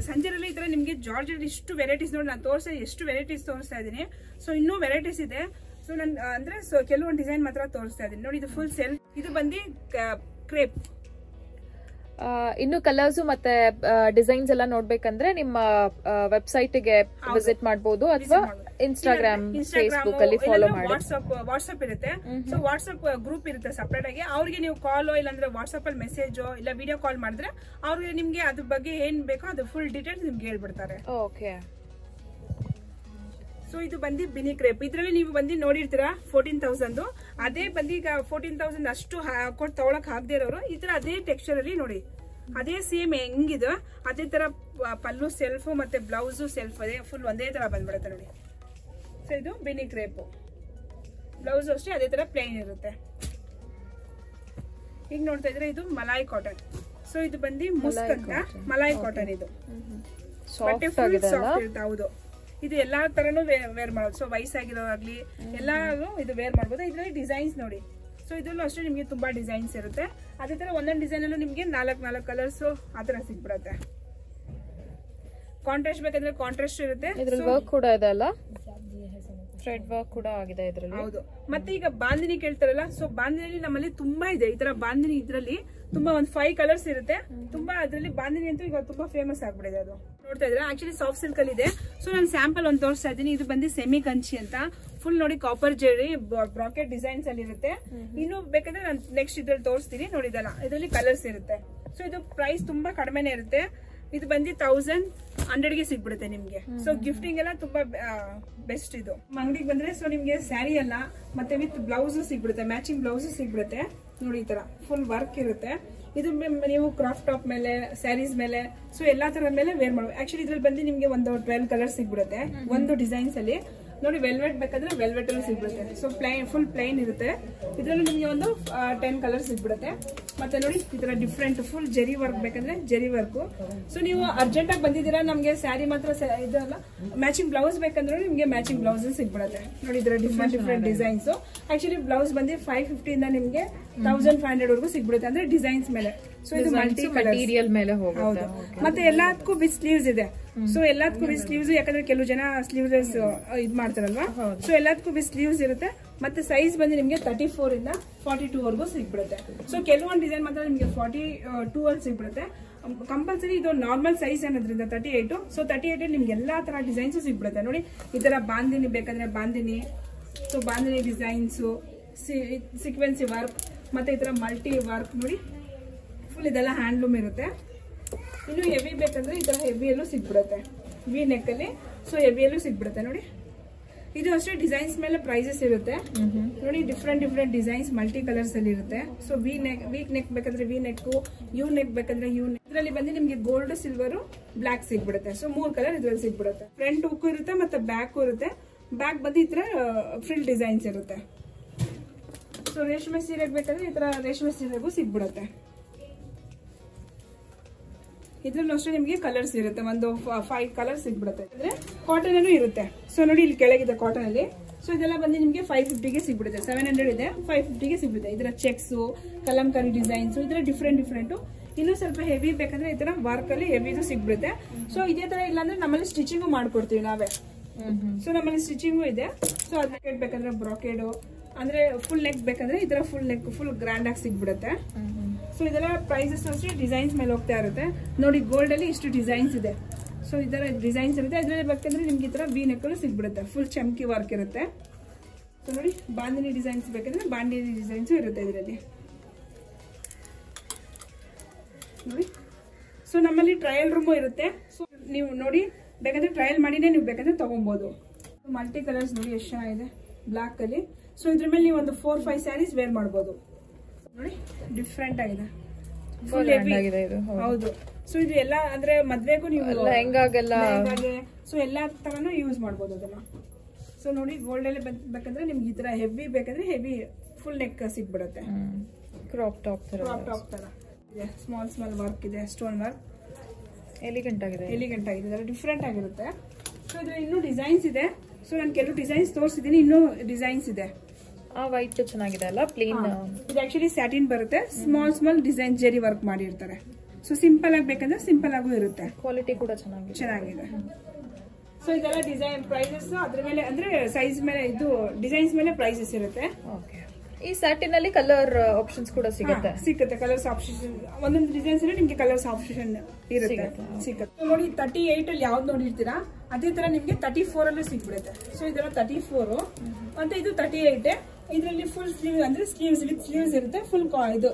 ಸಂಜೆರಲ್ಲಿ ಈ ತರ ನಿಮ್ಗೆ ಜಾರ್ಜೆಟ್ ಇಷ್ಟು ವೆರೈಟೀಸ್ ನೋಡಿ ನಾನು ಎಷ್ಟು ವೆರೈಟೀಸ್ ತೋರಿಸ್ತಾ ಇದೀನಿ. ಸೊ ಇನ್ನೂ ವೆರೈಟೀಸ್ ಇದೆ. ಸೊ ನಾನು ಅಂದ್ರೆ ಕೆಲವೊಂದು ಡಿಸೈನ್ ಮಾತ್ರ ತೋರಿಸ್ತಾ ಇದೀನಿ. ನೋಡಿ ಇದು ಫುಲ್ ಸೆಲ್ಫ್, ಇದು ಬಂದು ಕ್ರೇಪ್. ಇನ್ನು ಕಲರ್ಸ್ ಮತ್ತೆ ಡಿಸೈನ್ಸ್ ಎಲ್ಲ ನೋಡ್ಬೇಕಂದ್ರೆ ನಿಮ್ಮ ವೆಬ್ಸೈಟ್ ಗೆ ವಿಸಿಟ್ ಮಾಡಬಹುದು ಅಥವಾ ಇನ್ಸ್ಟಾಗ್ರಾಮ್, ಫೇಸ್ಬುಕ್ ಅಲ್ಲಿ ಫಾಲೋ ಮಾಡಿ. ವಾಟ್ಸ್ಆಪ್ ಇರುತ್ತೆ. ಸೊ ವಾಟ್ಸ್ಆಪ್ ಗ್ರೂಪ್ ಇರುತ್ತೆ ಸಪರೇಟ್ ಆಗಿ. ಅವ್ರಿಗೆ ನೀವು ಕಾಲ್ ಇಲ್ಲಾಂದ್ರೆ ವಾಟ್ಸ್ಆಪ್ ಅಲ್ಲಿ ಮೆಸೇಜ್ ಇಲ್ಲ ವಿಡಿಯೋ ಕಾಲ್ ಮಾಡಿದ್ರೆ ಅವ್ರಿಗೆ ನಿಮ್ಗೆ ಅದ್ರ ಬಗ್ಗೆ ಏನ್ ಬೇಕೋ ಅದು ಫುಲ್ ಡೀಟೇಲ್ಸ್ ನಿಮ್ಗೆ ಹೇಳ್ಬಿಡ್ತಾರೆ. ಓಕೆ. ಸೊ ಇದು ಬಂದು ಬಿನಿ ಕ್ರೇಪ್. ಇದ್ರಲ್ಲಿ ನೀವು ಬಂದು ನೋಡಿರ್ತೀರಾ 14,000. ಅದೇ ಬಂದು ಈಗ 14,000 ಅಷ್ಟು ಕೊಟ್ಟು ತಗೊಳಕ್ ಆಗದೆ ಇರೋರು ಈ ತರ ಅದೇ ಟೆಕ್ಸ್ಚರ್ ಅಲ್ಲಿ ನೋಡಿ, ಅದೇ ಸೇಮ್ ಹೆಂಗಿದೆ ಅದೇ ತರ ಪಲ್ಲು ಸೆಲ್ಫ್ ಮತ್ತೆ ಬ್ಲೌಸ್ ಸೆಲ್ಫ್ ಅದೇ ಫುಲ್ ಒಂದೇ ತರ ಬಂದ್ಬಿಡುತ್ತೆ ನೋಡಿ. ಸೊ ಇದು ಬಿನಿ ಕ್ರೇಪ್. ಬ್ಲೌಸ್ ಅಷ್ಟೇ ಅದೇ ತರ ಪ್ಲೇನ್ ಇರುತ್ತೆ. ಈಗ ನೋಡ್ತಾ ಇದ್ರೆ ಇದು ಮಲಾಯಿ ಕಾಟನ್. ಸೊ ಇದು ಬಂದು ಮುಸ್ಕ್ ಅಂತ ಮಲಾಯಿ ಕಾಟನ್. ಇದು ಬಟ್ಟೆ ಫುಲ್ ಸಾಫ್ಟ್ ಇರುತ್ತೆ. ಹೌದು, ಇದು ಎಲ್ಲಾ ತರನು ವೇರ್ ಮಾಡೋದು. ಸೊ ವಯಸ್ಸಾಗಿರೋವಾಗ್ಲಿ ಎಲ್ಲಾರು ಇದು ವೇರ್ ಮಾಡ್ಬೋದು. ಇದ್ರಲ್ಲಿ ಡಿಸೈನ್ಸ್ ನೋಡಿ. ಸೊ ಇದ್ರಲ್ಲೂ ಅಷ್ಟೇ ನಿಮ್ಗೆ ತುಂಬಾ ಡಿಸೈನ್ಸ್ ಇರುತ್ತೆ. ಅದೇ ತರ ಒಂದೊಂದು ಡಿಸೈನ್ ಅಲ್ಲೂ ನಿಮ್ಗೆ 4 ಕಲರ್ಸ್ ಆತರ ಸಿಗ್ಬಿಡುತ್ತೆ. ಕಾಂಟ್ರಾಸ್ಟ್ ಬೇಕಂದ್ರೆ ಕಾಂಟ್ರಾಸ್ಟ್ ಇರುತ್ತೆ. ಇದ್ರಲ್ಲಿ ವರ್ಕ್ ಕೂಡ ಇದೆ ಅಲ್ಲ, ಥ್ರೆಡ್ ವರ್ಕ್ ಕೂಡ ಆಗಿದೆ ಇದ್ರಲ್ಲಿ. ಹೌದು. ಮತ್ತೆ ಈಗ ಬಾಂದಿನಿ ಕೇಳ್ತಾರಲ್ಲ, ಸೊ ಬಾಂದಿನಿ ನಮ್ಮಲ್ಲಿ ತುಂಬಾ ಇದೆ. ಈ ತರ ಬಾಂದಿನಿ ಇದ್ರಲ್ಲಿ ತುಂಬಾ ಒಂದು 5 ಕಲರ್ಸ್ ಇರುತ್ತೆ. ತುಂಬಾ ಅದ್ರಲ್ಲಿ ಬಾಂದಿನಿ ಅಂತೂ ಈಗ ತುಂಬಾ ಫೇಮಸ್ ಆಗ್ಬಿಡಿದೆ. ಅದು ನೋಡ್ತಾ ಇದ್ರೆ ಆಕ್ಚುಲಿ ಸಾಫ್ಟ್ ಸಿಲ್ಕ್ ಅಲ್ಲಿ ಇದೆ. ಸೊ ನಾನು ಸ್ಯಾಂಪಲ್ ಒಂದು ತೋರಿಸ್ತಾ ಇದ್ದೀನಿ. ಇದು ಬಂದು ಸೆಮಿ ಕಂಚಿ ಅಂತ ಫುಲ್ ನೋಡಿ ಕಾಪರ್ ಜರಿ ಬ್ರಾಕೆಟ್ ಡಿಸೈನ್ಸ್ ಅಲ್ಲಿ ಇರುತ್ತೆ. ಇನ್ನು ಬೇಕಂದ್ರೆ ನಾನು ನೆಕ್ಸ್ಟ್ ಇದ್ರಲ್ಲಿ ತೋರಿಸ್ತೀನಿ. ನೋಡಿದಲ್ಲ ಇದರಲ್ಲಿ ಕಲರ್ಸ್ ಇರುತ್ತೆ. ಸೊ ಇದು ಪ್ರೈಸ್ ತುಂಬಾ ಕಡಿಮೆನೆ ಇರುತ್ತೆ. ಇದು ಬಂದು 1100ಗೆ ಸಿಗ್ಬಿಡುತ್ತೆ ನಿಮ್ಗೆ. ಸೊ ಗಿಫ್ಟಿಂಗ್ ಎಲ್ಲ ತುಂಬಾ ಬೆಸ್ಟ್. ಇದು ಅಂಗಡಿಗೆ ಬಂದ್ರೆ ಸೊ ನಿಮ್ಗೆ ಸ್ಯಾರಿ ಎಲ್ಲ ಮತ್ತೆ ವಿತ್ ಬ್ಲೌಸ್ ಸಿಗ್ಬಿಡುತ್ತೆ, ಮ್ಯಾಚಿಂಗ್ ಬ್ಲೌಸ್ ಸಿಗ್ಬಿಡುತ್ತೆ. ನೋಡಿ ಈ ತರ ಫುಲ್ ವರ್ಕ್ ಇರುತ್ತೆ. ಇದು ನೀವು ಕ್ರಾಫ್ಟ್ ಟಾಪ್ ಮೇಲೆ, ಸ್ಯಾರೀಸ್ ಮೇಲೆ, ಸೊ ಎಲ್ಲಾ ತರ ಮೇಲೆ ವೇರ್ ಮಾಡಬಹುದು. ಆಕ್ಚುಲಿ ಇದ್ರಲ್ಲಿ ಬಂದು ನಿಮ್ಗೆ ಒಂದು 12 ಕಲರ್ ಸಿಗ್ಬಿಡುತ್ತೆ ಒಂದು ಡಿಸೈನ್ಸ್ ಅಲ್ಲಿ. ನೋಡಿ ವೆಲ್ವೆಟ್ ಬೇಕಾದ್ರೆ ವೆಲ್ವೆಟ್ ಅಲ್ಲಿ ಸಿಗ್ಬಿಡುತ್ತೆ. ಸೊ ಫುಲ್ ಪ್ಲೈನ್ ಇರುತ್ತೆ. ಇದ್ರಲ್ಲಿ ನಿಮ್ಗೆ ಒಂದು 10 ಕಲರ್ ಸಿಗ್ಬಿಡುತ್ತೆ. ಮತ್ತೆ ನೋಡಿ ಈ ತರ ಡಿಫ್ರೆಂಟ್ ಫುಲ್ ಜರಿ ವರ್ಕ್ ಬೇಕಂದ್ರೆ ಜರಿ ವರ್ಕ್. ಸೊ ನೀವು ಅರ್ಜೆಂಟ್ ಆಗಿ ಬಂದಿದ್ದೀರಾ, ನಮ್ಗೆ ಸ್ಯಾರಿ ಮಾತ್ರ ಇದಲ್ಲ ಮ್ಯಾಚಿಂಗ್ ಬ್ಲೌಸ್ ಬೇಕಂದ್ರೆ ನಿಮ್ಗೆ ಮ್ಯಾಚಿಂಗ್ ಬ್ಲೌಸ್ ಸಿಗ್ಬಿಡುತ್ತೆ. ನೋಡಿ ಇದ್ರ ಡಿಫ್ರೆಂಟ್ ಡಿಸೈನ್ಸ್. ಆಕ್ಚುಲಿ ಬ್ಲೌಸ್ ಬಂದು 550 ಇಂದ ನಿಮ್ಗೆ 1500 ವರೆಗೂ ಸಿಗ್ಬಿಡುತ್ತೆ, ಅಂದ್ರೆ ಡಿಸೈನ್ಸ್ ಮೇಲೆ. ಸೊ ಇದು ಮಲ್ಟಿ ಮಟೀರಿಯಲ್ ಮೇಲೆ ಹೌದು. ಮತ್ತೆ ಎಲ್ಲದಕ್ಕೂ ವಿತ್ ಸ್ಲೀವ್ಸ್ ಇದೆ. ಸೊ ಎಲ್ಲದಕ್ಕೂ ವಿತ್ ಸ್ಲೀವ್ಸ್, ಯಾಕಂದ್ರೆ ಕೆಲವು ಜನ ಸ್ಲೀವ್ಲೆಸ್ ಇದ್ ಮಾಡ್ತಾರಲ್ವಾ. ಸೊ ಎಲ್ಲದಕ್ಕೂ ವಿತ್ ಸ್ಲೀವ್ಸ್ ಇರುತ್ತೆ. ಮತ್ತೆ ಸೈಜ್ ಬಂದು ನಿಮ್ಗೆ 34 ಇಂದ 42 ವರೆಗೂ ಸಿಗ್ಬಿಡುತ್ತೆ. ಸೊ ಕೆಲವೊಂದು ಡಿಸೈನ್ ಮಾತ್ರ ನಿಮ್ಗೆ 42 ಅಲ್ಲಿ ಸಿಗ್ಬಿಡುತ್ತೆ. ಕಂಪಲ್ಸರಿ ಇದು ನಾರ್ಮಲ್ ಸೈಜ್ ಅನ್ನೋದ್ರಿಂದ 38. ಸೊ 38 ನಿಮ್ಗೆ ಎಲ್ಲಾ ತರ ಡಿಸೈನ್ಸ್ ಸಿಗ್ಬಿಡುತ್ತೆ. ನೋಡಿ ಈ ತರ ಬಾಂದಿನಿ ಬೇಕಂದ್ರೆ bandhani, so bandhani designs, ಸೀಕ್ವೆನ್ಸಿ work, ಮತ್ತೆ ಈ ತರ ಮಲ್ಟಿ ವರ್ಕ್ ನೋಡಿ ಫುಲ್ ಇದೆಲ್ಲ ಹ್ಯಾಂಡ್ಲೂಮ್ ಇರುತ್ತೆ. ಇನ್ನು ಹೆವಿ ಬೇಕಂದ್ರೆ ಈ ತರ ಹೆವಿಯಲ್ಲೂ ಸಿಗ್ಬಿಡುತ್ತೆ, ವಿ ನೆಕ್ ಅಲ್ಲಿ. ಸೊ ಹೆವಿಯಲ್ಲೂ ಸಿಗ್ಬಿಡುತ್ತೆ ನೋಡಿ. ಇದು ಅಷ್ಟೇ ಡಿಸೈನ್ಸ್ ಮೇಲೆ ಪ್ರೈಸಸ್ ಇರುತ್ತೆ. ನೋಡಿ ಡಿಫ್ರೆಂಟ್ ಡಿಸೈನ್ಸ್ ಮಲ್ಟಿ ಕಲರ್ಸ್ ಅಲ್ಲಿ ಇರುತ್ತೆ. ಸೊ ವೀಕ್ ನೆಕ್ ಬೇಕಂದ್ರೆ ವಿ ನೆಕ್, ಯು ನೆಕ್ ಬೇಕಂದ್ರೆ ಯು ನೆಕ್. ಇದರಲ್ಲಿ ಬಂದು ನಿಮ್ಗೆ ಗೋಲ್ಡ್, ಸಿಲ್ವರ್, ಬ್ಲಾಕ್ ಸಿಗ್ಬಿಡುತ್ತೆ. ಸೊ 3 ಕಲರ್ ಇದ್ರಲ್ಲಿ ಸಿಗ್ಬಿಡುತ್ತೆ. ಫ್ರಂಟ್ ಹುಕ್ ಇರುತ್ತೆ ಮತ್ತೆ ಬ್ಯಾಕ್ ಇರುತ್ತೆ. ಬ್ಯಾಕ್ ಬಂದು ಈ ತರ ಫ್ರಿಲ್ ಡಿಸೈನ್ಸ್ ಇರುತ್ತೆ. ಸೊ ರೇಷ್ಮೆ ಸೀರೆ ಬೇಕಂದ್ರೆ ಈ ತರ ರೇಷ್ಮೆ ಸೀರೆಗೂ ಸಿಗ್ಬಿಡುತ್ತೆ. ಇದ್ರಲ್ಲೂ ಅಷ್ಟೇ ನಿಮ್ಗೆ ಕಲರ್ಸ್ ಇರುತ್ತೆ, ಒಂದು 5 ಕಲರ್ಸ್ ಸಿಗ್ಬಿಡುತ್ತೆ. ಅಂದ್ರೆ ಕಾಟನ್ ಅಲ್ಲೂ ಇರುತ್ತೆ. ಸೊ ನೋಡಿ ಇಲ್ಲಿ ಕೆಳಗಿದೆ ಕಾಟನ್ ಅಲ್ಲಿ. ಸೊ ಇದೆಲ್ಲ ಬಂದು ನಿಮ್ಗೆ 550ಗೆ ಸಿಗ್ಬಿಡುತ್ತೆ. 700 ಇದೆ, 550ಗೆ ಸಿಗ್ಬಿಡುತ್ತೆ. ಇದರ ಚೆಕ್ಸ್, ಕಲಂಕಾರಿ ಡಿಸೈನ್ಸ್, ಇದರ ಡಿಫ್ರೆಂಟ್. ಇನ್ನು ಸ್ವಲ್ಪ ಹೆವಿ ಬೇಕಂದ್ರೆ ಈ ತರ ವರ್ಕ್ ಅಲ್ಲಿ ಹೆವಿದು ಸಿಗ್ಬಿಡುತ್ತೆ. ಸೊ ಇದೇ ತರ ಇಲ್ಲ ಅಂದ್ರೆ ನಮ್ಮಲ್ಲಿ ಸ್ಟಿಚಿಂಗು ಮಾಡ್ಕೊಡ್ತೀವಿ ನಾವೇ. ಸೊ ನಮ್ಮಲ್ಲಿ ಸ್ಟಿಚಿಂಗು ಇದೆ. ಸೊ ಅದಕ್ಕೆ ಬೇಕಂದ್ರೆ ಬ್ರಾಕೆಡ್, ಅಂದ್ರೆ ಫುಲ್ ನೆಕ್ ಬೇಕಂದ್ರೆ ಈ ತರ ಫುಲ್ ನೆಕ್ ಫುಲ್ ಗ್ರ್ಯಾಂಡ್ ಆಗಿ ಸಿಗ್ಬಿಡುತ್ತೆ. ಸೊ ಇದೆಲ್ಲ ಪ್ರೈಸಸ್ ಅಷ್ಟೇ ಡಿಸೈನ್ಸ್ ಮೇಲೆ ಹೋಗ್ತಾ ಇರುತ್ತೆ. ನೋಡಿ ಗೋಲ್ಡ್ ಅಲ್ಲಿ ಇಷ್ಟು ಡಿಸೈನ್ಸ್ ಇದೆ. ಸೊ ಇದರ ಡಿಸೈನ್ಸ್ ಇರುತ್ತೆ. ಇದರಲ್ಲಿ ಬೇಕಂದ್ರೆ ನಿಮ್ಗೆ ಈ ತರ ವಿ ನೆಕ್ ಸಿಗ್ಬಿಡುತ್ತೆ, ಫುಲ್ ಚಮ್ಕಿ ವರ್ಕ್ ಇರುತ್ತೆ. ಸೊ ನೋಡಿ ಬಾಂದಿನಿ ಡಿಸೈನ್ಸ್ ಬೇಕಂದ್ರೆ ಬಾಂದಿನಿ ಡಿಸೈನ್ಸ್ ಇರುತ್ತೆ ಇದರಲ್ಲಿ ನೋಡಿ. ಸೊ ನಮ್ಮಲ್ಲಿ ಟ್ರಯಲ್ ರೂಮ್ ಇರುತ್ತೆ. ಸೊ ನೀವು ನೋಡಿ ಬೇಕಂದ್ರೆ ಟ್ರಯಲ್ ಮಾಡಿನೇ ನೀವು ಬೇಕಂದ್ರೆ ತಗೊಬಹುದು. ಮಲ್ಟಿ ಕಲರ್ಸ್ ನೋಡಿ ಎಷ್ಟು ಚೆನ್ನಾಗಿದೆ ಬ್ಲಾಕ್ ಅಲ್ಲಿ. ಸೊ ಇದ್ರ ಮೇಲೆ ನೀವು ಒಂದು 4-5 ಸ್ಯಾರೀಸ್ ವೇರ್ ಮಾಡಬಹುದು. ನೋಡಿ ಡಿಫ್ರೆಂಟ್ ಆಗಿದೆ, ಫುಲ್ ಹೆವಿ. ಹೌದು. ಸೊ ಇದು ಎಲ್ಲ ಅಂದ್ರೆ ಮದ್ವೆಗೂ ನೀವು ಸೊ ಎಲ್ಲಾ ತರನು ಯೂಸ್ ಮಾಡಬಹುದು ಅದನ್ನ. ಸೊ ನೋಡಿ ಗೋಲ್ಡ್ ಅಲ್ಲಿ ಬೇಕಂದ್ರೆ ನಿಮ್ಗೆ ಈ ತರ ಹೆವಿ ಬೇಕಂದ್ರೆ ಹೆವಿ ಫುಲ್ ನೆಕ್ ಸಿಗ್ಬಿಡುತ್ತೆ. ಕ್ರಾಪ್ ಟಾಪ್ ತರ. ಇದೆ ಸ್ಮಾಲ್ ವರ್ಕ್ ಇದೆ, ಸ್ಟೋನ್ ವರ್ಕ್ ಎಲಿಗೆಂಟ್ ಆಗಿದೆ, ಡಿಫ್ರೆಂಟ್ ಆಗಿರುತ್ತೆ. ಸೊ ಇದ್ರ ಇನ್ನೂ ಡಿಸೈನ್ಸ್ ಇದೆ. ಸೊ ನಾನು ಕೆಲವು ಡಿಸೈನ್ಸ್ ತೋರಿಸಿದ್ದೀನಿ, ಇನ್ನೂ ಡಿಸೈನ್ಸ್ ಇದೆ. ವೈಟ್ ಚೆನ್ನಾಗಿದೆ ಅಲ್ಲ, ಪ್ಲೇನ್. ಇದು ಆಕ್ಚುಲಿ ಸ್ಯಾಟಿನ್ ಬರುತ್ತೆ, ಸ್ಮಾಲ್ ಡಿಸೈನ್ ಜೆರಿ ವರ್ಕ್ ಮಾಡಿರ್ತಾರೆ. ಸೊ ಸಿಂಪಲ್ ಆಗಿ ಬೇಕಂದ್ರೆ ಸಿಂಪಲ್ ಆಗು ಇರುತ್ತೆ, ಕ್ವಾಲಿಟಿ ಕೂಡ ಚೆನ್ನಾಗಿದೆ. ಸೊ ಇದೆಲ್ಲ ಡಿಸೈನ್ ಪ್ರೈಸಸ್ ಅದ್ರ ಮೇಲೆ ಅಂದ್ರೆ ಸೈಜ್ ಮೇಲೆ ಇದು ಡಿಸೈನ್ಸ್ ಮೇಲೆ ಪ್ರೈಸಸ್ ಇರುತ್ತೆ. ಓಕೆ. ಈ ಸ್ಯಾಟಿನ್ ಅಲ್ಲಿ ಕಲರ್ ಆಪ್ಷನ್ಸ್ ಕೂಡ ಸಿಗುತ್ತೆ ಕಲರ್ಸ್ ಆಪ್ಷನ್, ಒಂದೊಂದು ಡಿಸೈನ್ಸ್ ಅಲ್ಲಿ ನಿಮ್ಗೆ ಕಲರ್ಸ್ ಆಪ್ಷನ್ ಇರುತ್ತೆ, ಸಿಗುತ್ತೆ. ನೋಡಿ 38 ಅಲ್ಲಿ ಯಾವ್ದು ನೋಡಿರ್ತೀರಾ ಅದೇ ತರ ನಿಮ್ಗೆ 34 ಅಲ್ಲೂ ಸಿಗ್ಬಿಡುತ್ತೆ. ಸೊ ಇದೆಲ್ಲ 34 ಮತ್ತೆ ಇದು 38. ಇದರಲ್ಲಿ ಫುಲ್ ಸ್ಲೀವ್ ಅಂದ್ರೆ ವಿತ್ ಸ್ಲೀವ್ಸ್ ಇರುತ್ತೆ, ಫುಲ್ ಇದು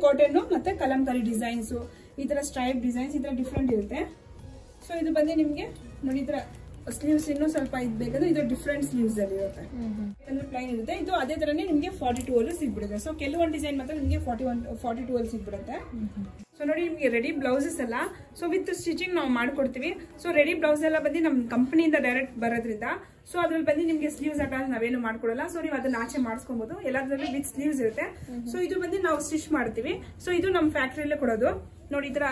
ಕಾಟನ್ ಮತ್ತೆ ಕಲಂಕಾರಿ ಡಿಸೈನ್ಸ್, ಈ ತರ ಸ್ಟ್ರೈಪ್ ಡಿಸೈನ್ಸ್, ಈ ತರ ಡಿಫ್ರೆಂಟ್ ಇರುತ್ತೆ. ಸೊ ಇದು ಬಂದು ನಿಮ್ಗೆ ನೋಡಿ ಈ ತರ ಸ್ಲೀವ್ಸ್ ಇನ್ನೂ ಸ್ವಲ್ಪ ಇದು ಬೇಕಂದ್ರೆ ಇದು ಡಿಫ್ರೆಂಟ್ ಸ್ಲೀವ್ಸ್ ಅಲ್ಲಿ ಇರುತ್ತೆ, ಯಾಕಂದ್ರೆ ಪ್ಲೈನ್ ಇರುತ್ತೆ. ಇದು ಅದೇ ತರನೇ ನಿಮ್ಗೆ 42 ಅಲ್ಲೂ ಸಿಗ್ಬಿಡುತ್ತೆ. ಸೊ ಕೆಲವೊಂದು ಡಿಸೈನ್ ಮಾತ್ರ ನಿಮ್ಗೆ 42 ಅಲ್ಲಿ ಸಿಗ್ಬಿಡುತ್ತೆ. ಸೊ ನೋಡಿ ನಿಮ್ಗೆ ರೆಡಿ ಬ್ಲೌಸಸ್ ಎಲ್ಲ ಸೊ ವಿತ್ ಸ್ಟಿಚಿಂಗ್ ನಾವು ಮಾಡ್ಕೊಡ್ತೀವಿ. ಸೊ ರೆಡಿ ಬ್ಲೌಸ್ ಎಲ್ಲ ಬಂದು ನಮ್ಮ ಕಂಪನಿಯಿಂದ ಡೈರೆಕ್ಟ್ ಬರೋದ್ರಿಂದ ಸೊ ಅದ್ರಲ್ಲಿ ಬಂದು ನಿಮ್ಗೆ ಸ್ಲೀವ್ಸ್ ಅಟ್ಯಾಚ್ ನಾವೇನು ಮಾಡ್ಕೊಡಲ್ಲ. ಸೊ ನೀವು ಅದನ್ನ ಆಚೆ ಮಾಡಿಸ್ಕೊಬಹುದು, ಎಲ್ಲದ್ರಲ್ಲಿ ವಿತ್ ಸ್ಲೀವ್ಸ್ ಇರುತ್ತೆ. ಸೊ ಇದು ಬಂದು ನಾವು ಸ್ಟಿಚ್ ಮಾಡ್ತೀವಿ. ಸೊ ಇದು ನಮ್ಮ ಫ್ಯಾಕ್ಟ್ರಿಯಲ್ಲೇ ಕೊಡೋದು. ನೋಡಿ ಈ ತರ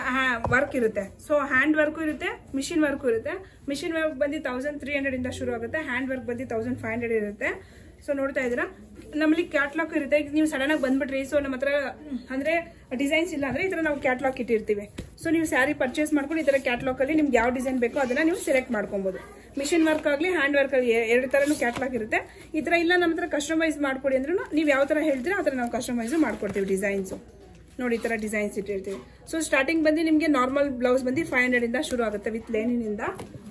ವರ್ಕ್ ಇರುತ್ತೆ. ಸೊ ಹ್ಯಾಂಡ್ ವರ್ಕ್ ಇರುತ್ತೆ, ಮಿಷಿನ್ ವರ್ಕ್ ಇರುತ್ತೆ. ಮಿಷಿನ್ ವರ್ಕ್ ಬಂದು 1300 ಇಂದ ಶುರು ಆಗುತ್ತೆ, ಹ್ಯಾಂಡ್ ವರ್ಕ್ ಬಂದು 1500 ಇರುತ್ತೆ. ಸೊ ನೋಡ್ತಾ ಇದೀರಾ ನಮ್ಮಲ್ಲಿ ಕ್ಯಾಟ್ಲಾಗ್ ಇರುತ್ತೆ. ಈಗ ನೀವು ಸಡನ್ ಆಗಿ ಬಂದ್ಬಿಟ್ರಿ, ಸೊ ನಮ್ಮ ಹತ್ರ ಅಂದ್ರೆ ಡಿಸೈನ್ಸ್ ಇಲ್ಲ ಅಂದ್ರೆ ಈ ತರ ನಾವು ಕ್ಯಾಟ್ಲಾಗ್ ಇಟ್ಟಿರ್ತೀವಿ. ಸೊ ನೀವು ಸ್ಯಾರಿ ಪರ್ಚೇಸ್ ಮಾಡ್ಕೊಂಡು ಈ ತರ ಕ್ಯಾಟ್ಲಾಗ್ ಅಲ್ಲಿ ನಿಮ್ಗೆ ಯಾವ ಡಿಸೈನ್ ಬೇಕೋ ಅದನ್ನ ನೀವು ಸೆಲೆಕ್ಟ್ ಮಾಡ್ಕೊಬಹುದು. ಮಿಷಿನ್ ವರ್ಕ್ ಆಗಲಿ ಹ್ಯಾಂಡ್ ವರ್ಕ್ ಆಗಲಿ ಎರಡು ತರನು ಕ್ಯಾಟ್ಲಾಗ್ ಇರುತ್ತೆ. ಈ ತರ ಇಲ್ಲ ನಮ್ಮ ಹತ್ರ ಕಸ್ಟಮೈಸ್ ಮಾಡ್ಕೊಡಿ ಅಂದ್ರೂ ನೀವು ಯಾವ ತರ ಹೇಳ್ತೀರಾ ಆ ತರ ನಾವು ಕಸ್ಟಮೈಸ್ ಮಾಡ್ಕೊಡ್ತೀವಿ ಡಿಸೈನ್ಸ್. ನೋಡಿ ಈ ತರ ಡಿಸೈನ್ಸ್ ಇಟ್ಟಿರ್ತೀವಿ. ಸೊ ಸ್ಟಾರ್ಟಿಂಗ್ ಬಂದು ನಿಮ್ಗೆ ನಾರ್ಮಲ್ ಬ್ಲೌಸ್ ಬಂದು 500 ಇಂದ ಶುರು ಆಗುತ್ತೆ ವಿತ್ ಲೇನಿನಿಂದ.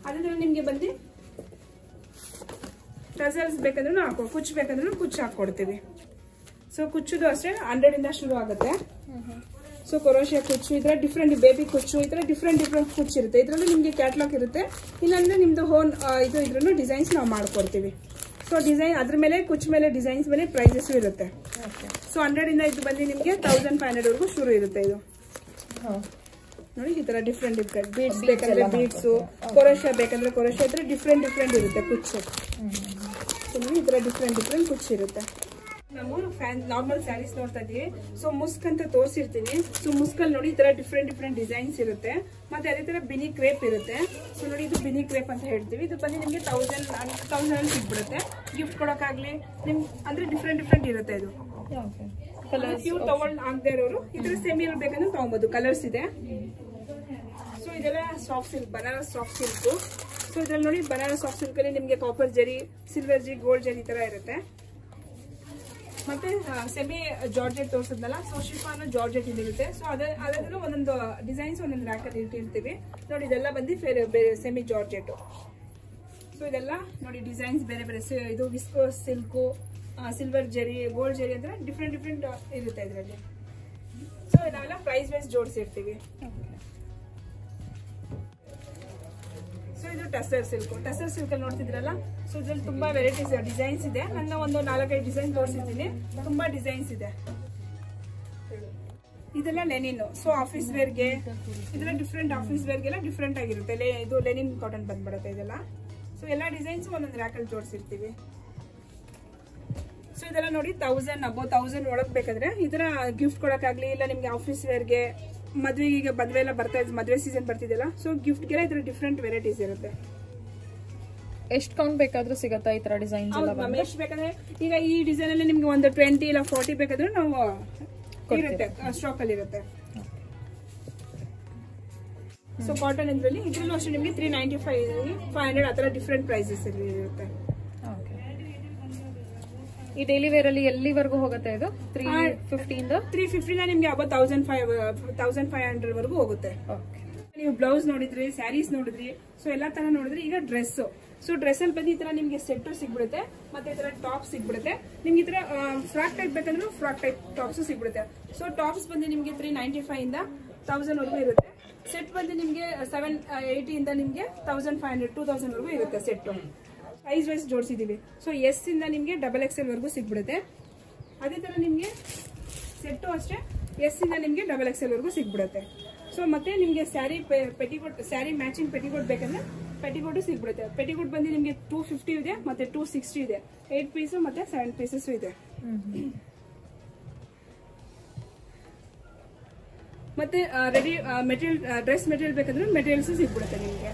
ಅದೇ ನಿಮ್ಗೆ ಬಂದು ಟಸಲ್ಸ್ ಬೇಕಂದ್ರೂ ಕುಚ್ಚು ಬೇಕಂದ್ರೂ ಕುಚ್ಚು ಹಾಕೊಡ್ತೀವಿ. ಸೊ ಕುಚ್ಚುದು ಅಷ್ಟೇ 100 ಇಂದ ಶುರು ಆಗುತ್ತೆ. ಸೊ ಕೊರೋಶಿಯಾ ಕುಚ್ಚು, ಈ ತರ ಡಿಫ್ರೆಂಟ್ ಬೇಬಿ ಕುಚ್ಚು, ಈ ತರ ಡಿಫ್ರೆಂಟ್ ಕುಚ್ಚು ಇರುತ್ತೆ. ಇದರಲ್ಲಿ ನಿಮ್ಗೆ ಕ್ಯಾಟ್ಲಾಗ್ ಇರುತ್ತೆ, ಇಲ್ಲಾಂದ್ರೆ ನಿಮ್ದು ಹೋನ್ ಇದು ಇದ್ರೂ ಡಿಸೈನ್ಸ್ ನಾವು ಮಾಡ್ಕೊಡ್ತೀವಿ. ಸೊ ಡಿಸೈನ್ ಅದ್ರ ಮೇಲೆ ಕುಚ್ಚು ಮೇಲೆ ಡಿಸೈನ್ಸ್ ಮೇಲೆ ಪ್ರೈಸಸ್ ಇರುತ್ತೆ. ಸೊ 100 ಇಂದ ಇದು ಬಂದು ನಿಮ್ಗೆ 1500 ವರೆಗೂ ಶುರು ಇರುತ್ತೆ. ಇದು ನೋಡಿ ಈ ತರ ಡಿಫ್ರೆಂಟ್ ಬೀಡ್ಸ್ ಬೇಕಂದ್ರೆ ಬೀಡ್ಸ್, ಕೊರೋಶಿಯಾ ಬೇಕಂದ್ರೆ ಕೊರೋಶಿಯಾ, ಈ ತರ ಡಿಫ್ರೆಂಟ್ ಇರುತ್ತೆ ಕುಚ್ಚು. ಸೊ ಈ ತರ ಡಿಫ್ರೆಂಟ್ ಕುಚ್ಚು ಇರುತ್ತೆ. ನಾವು ನಾರ್ಮಲ್ ಸ್ಯಾರೀಸ್ ನೋಡ್ತಾ ಇದೀವಿ. ಸೊ ಮುಸ್ಕ್ ಅಂತ ತೋರಿಸಿರ್ತೀನಿ. ಸೊ ಮುಸ್ಕಲ್ಲಿ ನೋಡಿ ಈ ತರ ಡಿಫ್ರೆಂಟ್ ಡಿಸೈನ್ಸ್ ಇರುತ್ತೆ. ಮತ್ತೆ ಅದೇ ತರ ಬಿನಿ ಕ್ರೇಪ್ ಇರುತ್ತೆ. ಸೊ ನೋಡಿ ಇದು ಬಿನಿ ಕ್ರೇಪ್ ಅಂತ ಹೇಳ್ತೀವಿ. ಇದು ಬಂದು ನಿಮ್ಗೆ 1000 ಅಲ್ಲಿ ಸಿಗ್ಬಿಡುತ್ತೆ. ಗಿಫ್ಟ್ ಕೊಡೋಕ್ಕಾಗ್ಲಿ ಅಂದ್ರೆ ಡಿಫ್ರೆಂಟ್ ಇರುತ್ತೆ. ಇದು ನೀವು ತಗೊಂಡ್ ಆಗದೆ ಇರೋರು ಈ ತರ ಸೆಮಿ ಬೇಕಂದ್ರೆ ತಗೊಬಹುದು. ಕಲರ್ಸ್ ಇದೆ. ಸೊ ಇದೆಲ್ಲ soft silk, Banaras soft silk. So ಇದ್ರಲ್ಲಿ ನೋಡಿ ಬನಾರಸ್ ಸಾಫ್ಟ್ ಸಿಲ್ಕ್ ಅಲ್ಲಿ ನಿಮ್ಗೆ ಕಾಪರ್ ಜರಿ, ಸಿಲ್ವರ್ ಜರಿ, ಗೋಲ್ಡ್ ಜರಿ ಈ ತರ ಇರುತ್ತೆ. ಮತ್ತೆ ಸೆಮಿ ಜಾರ್ಜೆಟ್ ತೋರಿಸಿದ್ನಲ್ಲ, ಸೊ ಶಿಫಾನ್ ಜಾರ್ಜೆಟ್ ಇರುತ್ತೆ. ಸೊ ಅದ್ರಲ್ಲೂ ಒಂದೊಂದು ಡಿಸೈನ್ಸ್ ಒಂದೊಂದು ರ್ಯಾಕಲ್ಲಿ ಇಟ್ಟಿರ್ತೀವಿ. ನೋಡಿ ಇದೆಲ್ಲ ಬಂದು ಸೆಮಿ ಜಾರ್ಜೆಟ್. ಸೊ ಇದೆಲ್ಲ ನೋಡಿ ಡಿಸೈನ್ಸ್ ಬೇರೆ ಇದು ವಿಸ್ಕೋಸ್ ಸಿಲ್ಕು, ಸಿಲ್ವರ್ ಜರಿ, ಗೋಲ್ಡ್ ಜರಿ ಅಂದ್ರೆ ಡಿಫ್ರೆಂಟ್ ಇರುತ್ತೆ ಇದರಲ್ಲಿ. ಸೊ ನಾವೆಲ್ಲ ಪ್ರೈಸ್ ವೈಸ್ ಜೋಡಿಸಿರ್ತೀವಿ. ಸೊ ಇದು ಟಸರ್ ಸಿಲ್ಕ್ ಅಲ್ಲಿ ನೋಡ್ತಿದ್ರಲ್ಲ. ಸೊ ಇದ್ರಲ್ಲಿ ತುಂಬಾ ವೆರೈಟೀಸ್ ಡಿಸೈನ್ಸ್ ಇದೆ. ನನ್ನ ಒಂದು 4-5 ಡಿಸೈನ್ ತೋರಿಸಿದ್ದೀನಿ. ತುಂಬಾ ಡಿಸೈನ್ಸ್ ಇದೆ. ಇದೆಲ್ಲ ಲೆನಿನ್. ಸೊ ಆಫೀಸ್ ವೇರ್ಗೆ ಇದೆಲ್ಲ ಡಿಫ್ರೆಂಟ್, ಆಫೀಸ್ ವೇರ್ಗೆಲ್ಲ ಡಿಫ್ರೆಂಟ್ ಆಗಿರುತ್ತೆ. ಇದು ಲೆನಿನ್ ಕಾಟನ್ ಬಂದ್ಬಿಡುತ್ತೆ ಇದೆಲ್ಲ. ಸೊ ಎಲ್ಲಾ ಡಿಸೈನ್ಸ್ ಒಂದೊಂದು ರ್ಯಾಕಲ್ಲಿ ಜೋಡಿಸಿರ್ತೀವಿ. ಸೊ ಇದೆಲ್ಲ ನೋಡಿ 1000 ಒಳಗ್ ಬೇಕಾದ್ರೆ ಈ ತರ ಗಿಫ್ಟ್ ಕೊಡಕ್ಕಾಗ್ಲಿ, ಇಲ್ಲ ನಿಮ್ಗೆ ಆಫೀಸ್ ವೇರ್ಗೆ, ಮದ್ವೆಗೆ ಮದ್ವೆ ಎಲ್ಲ ಬರ್ತಾ ಇದೆ, ಮದ್ವೆ ಸೀಸನ್ ಬರ್ತಿದೆಯಲ್ಲ. ಸೊ ಗಿಫ್ಟ್ಗೆಲ್ಲ ಈ ತರ ಡಿಫ್ರೆಂಟ್ ವೆರೈಟೀಸ್ ಇರುತ್ತೆ. ಎಷ್ಟು ಕೌಂಟ್ ಬೇಕಾದ್ರೂ ಸಿಗತ್ತಾ ಈ ತರ ಡಿಸೈನ್ಸ್? ಎಷ್ಟು ಬೇಕಾದ್ರೆ ಈಗ ಈ ಡಿಸೈನ್ ಅಲ್ಲಿ ನಿಮ್ಗೆ ಒಂದು 20 ಇಲ್ಲ 40 ಬೇಕಾದ್ರೂ ನಾವು ಇರುತ್ತೆ, ಸ್ಟಾಕ್ ಅಲ್ಲಿ ಇರುತ್ತೆ. ಸೊ ಕಾಟನ್ ಇದ್ರಲ್ಲಿ ಇದ್ರಲ್ಲೂ ಅಷ್ಟೇ ನಿಮ್ಗೆ 395, 500 ಆತರ ಡಿಫ್ರೆಂಟ್ ಪ್ರೈಸಸ್ ಅಲ್ಲಿ ಇರುತ್ತೆ. ಈ ಡೈಲಿ ವೇರ್ ಅಲ್ಲಿ ಎಲ್ಲಿವರೆಗೂ ಹೋಗುತ್ತೆ ಇದು? 350 ನಿಮ್ಗೆ ಅಬೌಟ್ 1500 ವರೆಗೂ ಹೋಗುತ್ತೆ. ನೀವು ಬ್ಲೌಸ್ ನೋಡಿದ್ರಿ, ಸ್ಯಾರೀಸ್ ನೋಡಿದ್ರಿ, ಸೊ ಎಲ್ಲಾ ತರ ನೋಡಿದ್ರಿ. ಈಗ ಡ್ರೆಸ್. ಸೊ ಡ್ರೆಸ್ ಅಲ್ಲಿ ಬಂದು ಈ ತರ ನಿಮ್ಗೆ ಸೆಟ್ ಸಿಗ್ಬಿಡುತ್ತೆ, ಮತ್ತೆ ಈ ತರ ಟಾಪ್ ಸಿಗ್ಬಿಡುತ್ತೆ. ನಿಮ್ಗೆ ಈ ತರ ಫ್ರಾಕ್ ಟೈಪ್ ಬೇಕಂದ್ರೆ ಫ್ರಾಕ್ ಟೈಪ್ ಟಾಪ್ಸ್ ಸಿಗ್ಬಿಡುತ್ತೆ. ಸೊ ಟಾಪ್ಸ್ ಬಂದು ನಿಮ್ಗೆ 395 ಇಂದ 1000 ವರೆಗೂ ಇರುತ್ತೆ. ಸೆಟ್ ಬಂದು ನಿಮ್ಗೆ 780 ಇಂದ ನಿಮ್ಗೆ 1500, 2000 ವರೆಗೂ ಇರುತ್ತೆ ಸೆಟ್. ಸೈಜ್ ವೈಸ್ ಜೋಡಿಸಿದೀವಿ. ಸೊ ಎಸ್ ಇಂದ ನಿಮ್ಗೆ XXL ವರೆಗೂ ಸಿಗ್ಬಿಡುತ್ತೆ. ಅದೇ ತರ ನಿಮ್ಗೆ ಸೆಟ್ಟು ಅಷ್ಟೇ ಎಸ್ ಇಂದ ನಿಮ್ಗೆ XXL ವರೆಗೂ ಸಿಗ್ಬಿಡುತ್ತೆ. ಸೊ ಮತ್ತೆ ನಿಮ್ಗೆ sari petticoat, sari matching petticoat ಬೇಕಂದ್ರೆ ಪೆಟಿಕೋಟ್ ಸಿಗ್ಬಿಡುತ್ತೆ. ಪೆಟಿಕೋಟ್ ಬಂದು ನಿಮ್ಗೆ 250 ಇದೆ, ಮತ್ತೆ 260 ಇದೆ. 8 ಪೀಸ್ ಮತ್ತೆ 7 ಪೀಸಸ್ ಇದೆ. ಮತ್ತೆ ರೆಡಿ ಮೆಟೀರಿಯಲ್ ಡ್ರೆಸ್ ಮೆಟೀರಿಯಲ್ ಬೇಕಂದ್ರೆ ಮೆಟೀರಿಯಲ್ಸ್ ಸಿಗ್ಬಿಡುತ್ತೆ ನಿಮಗೆ.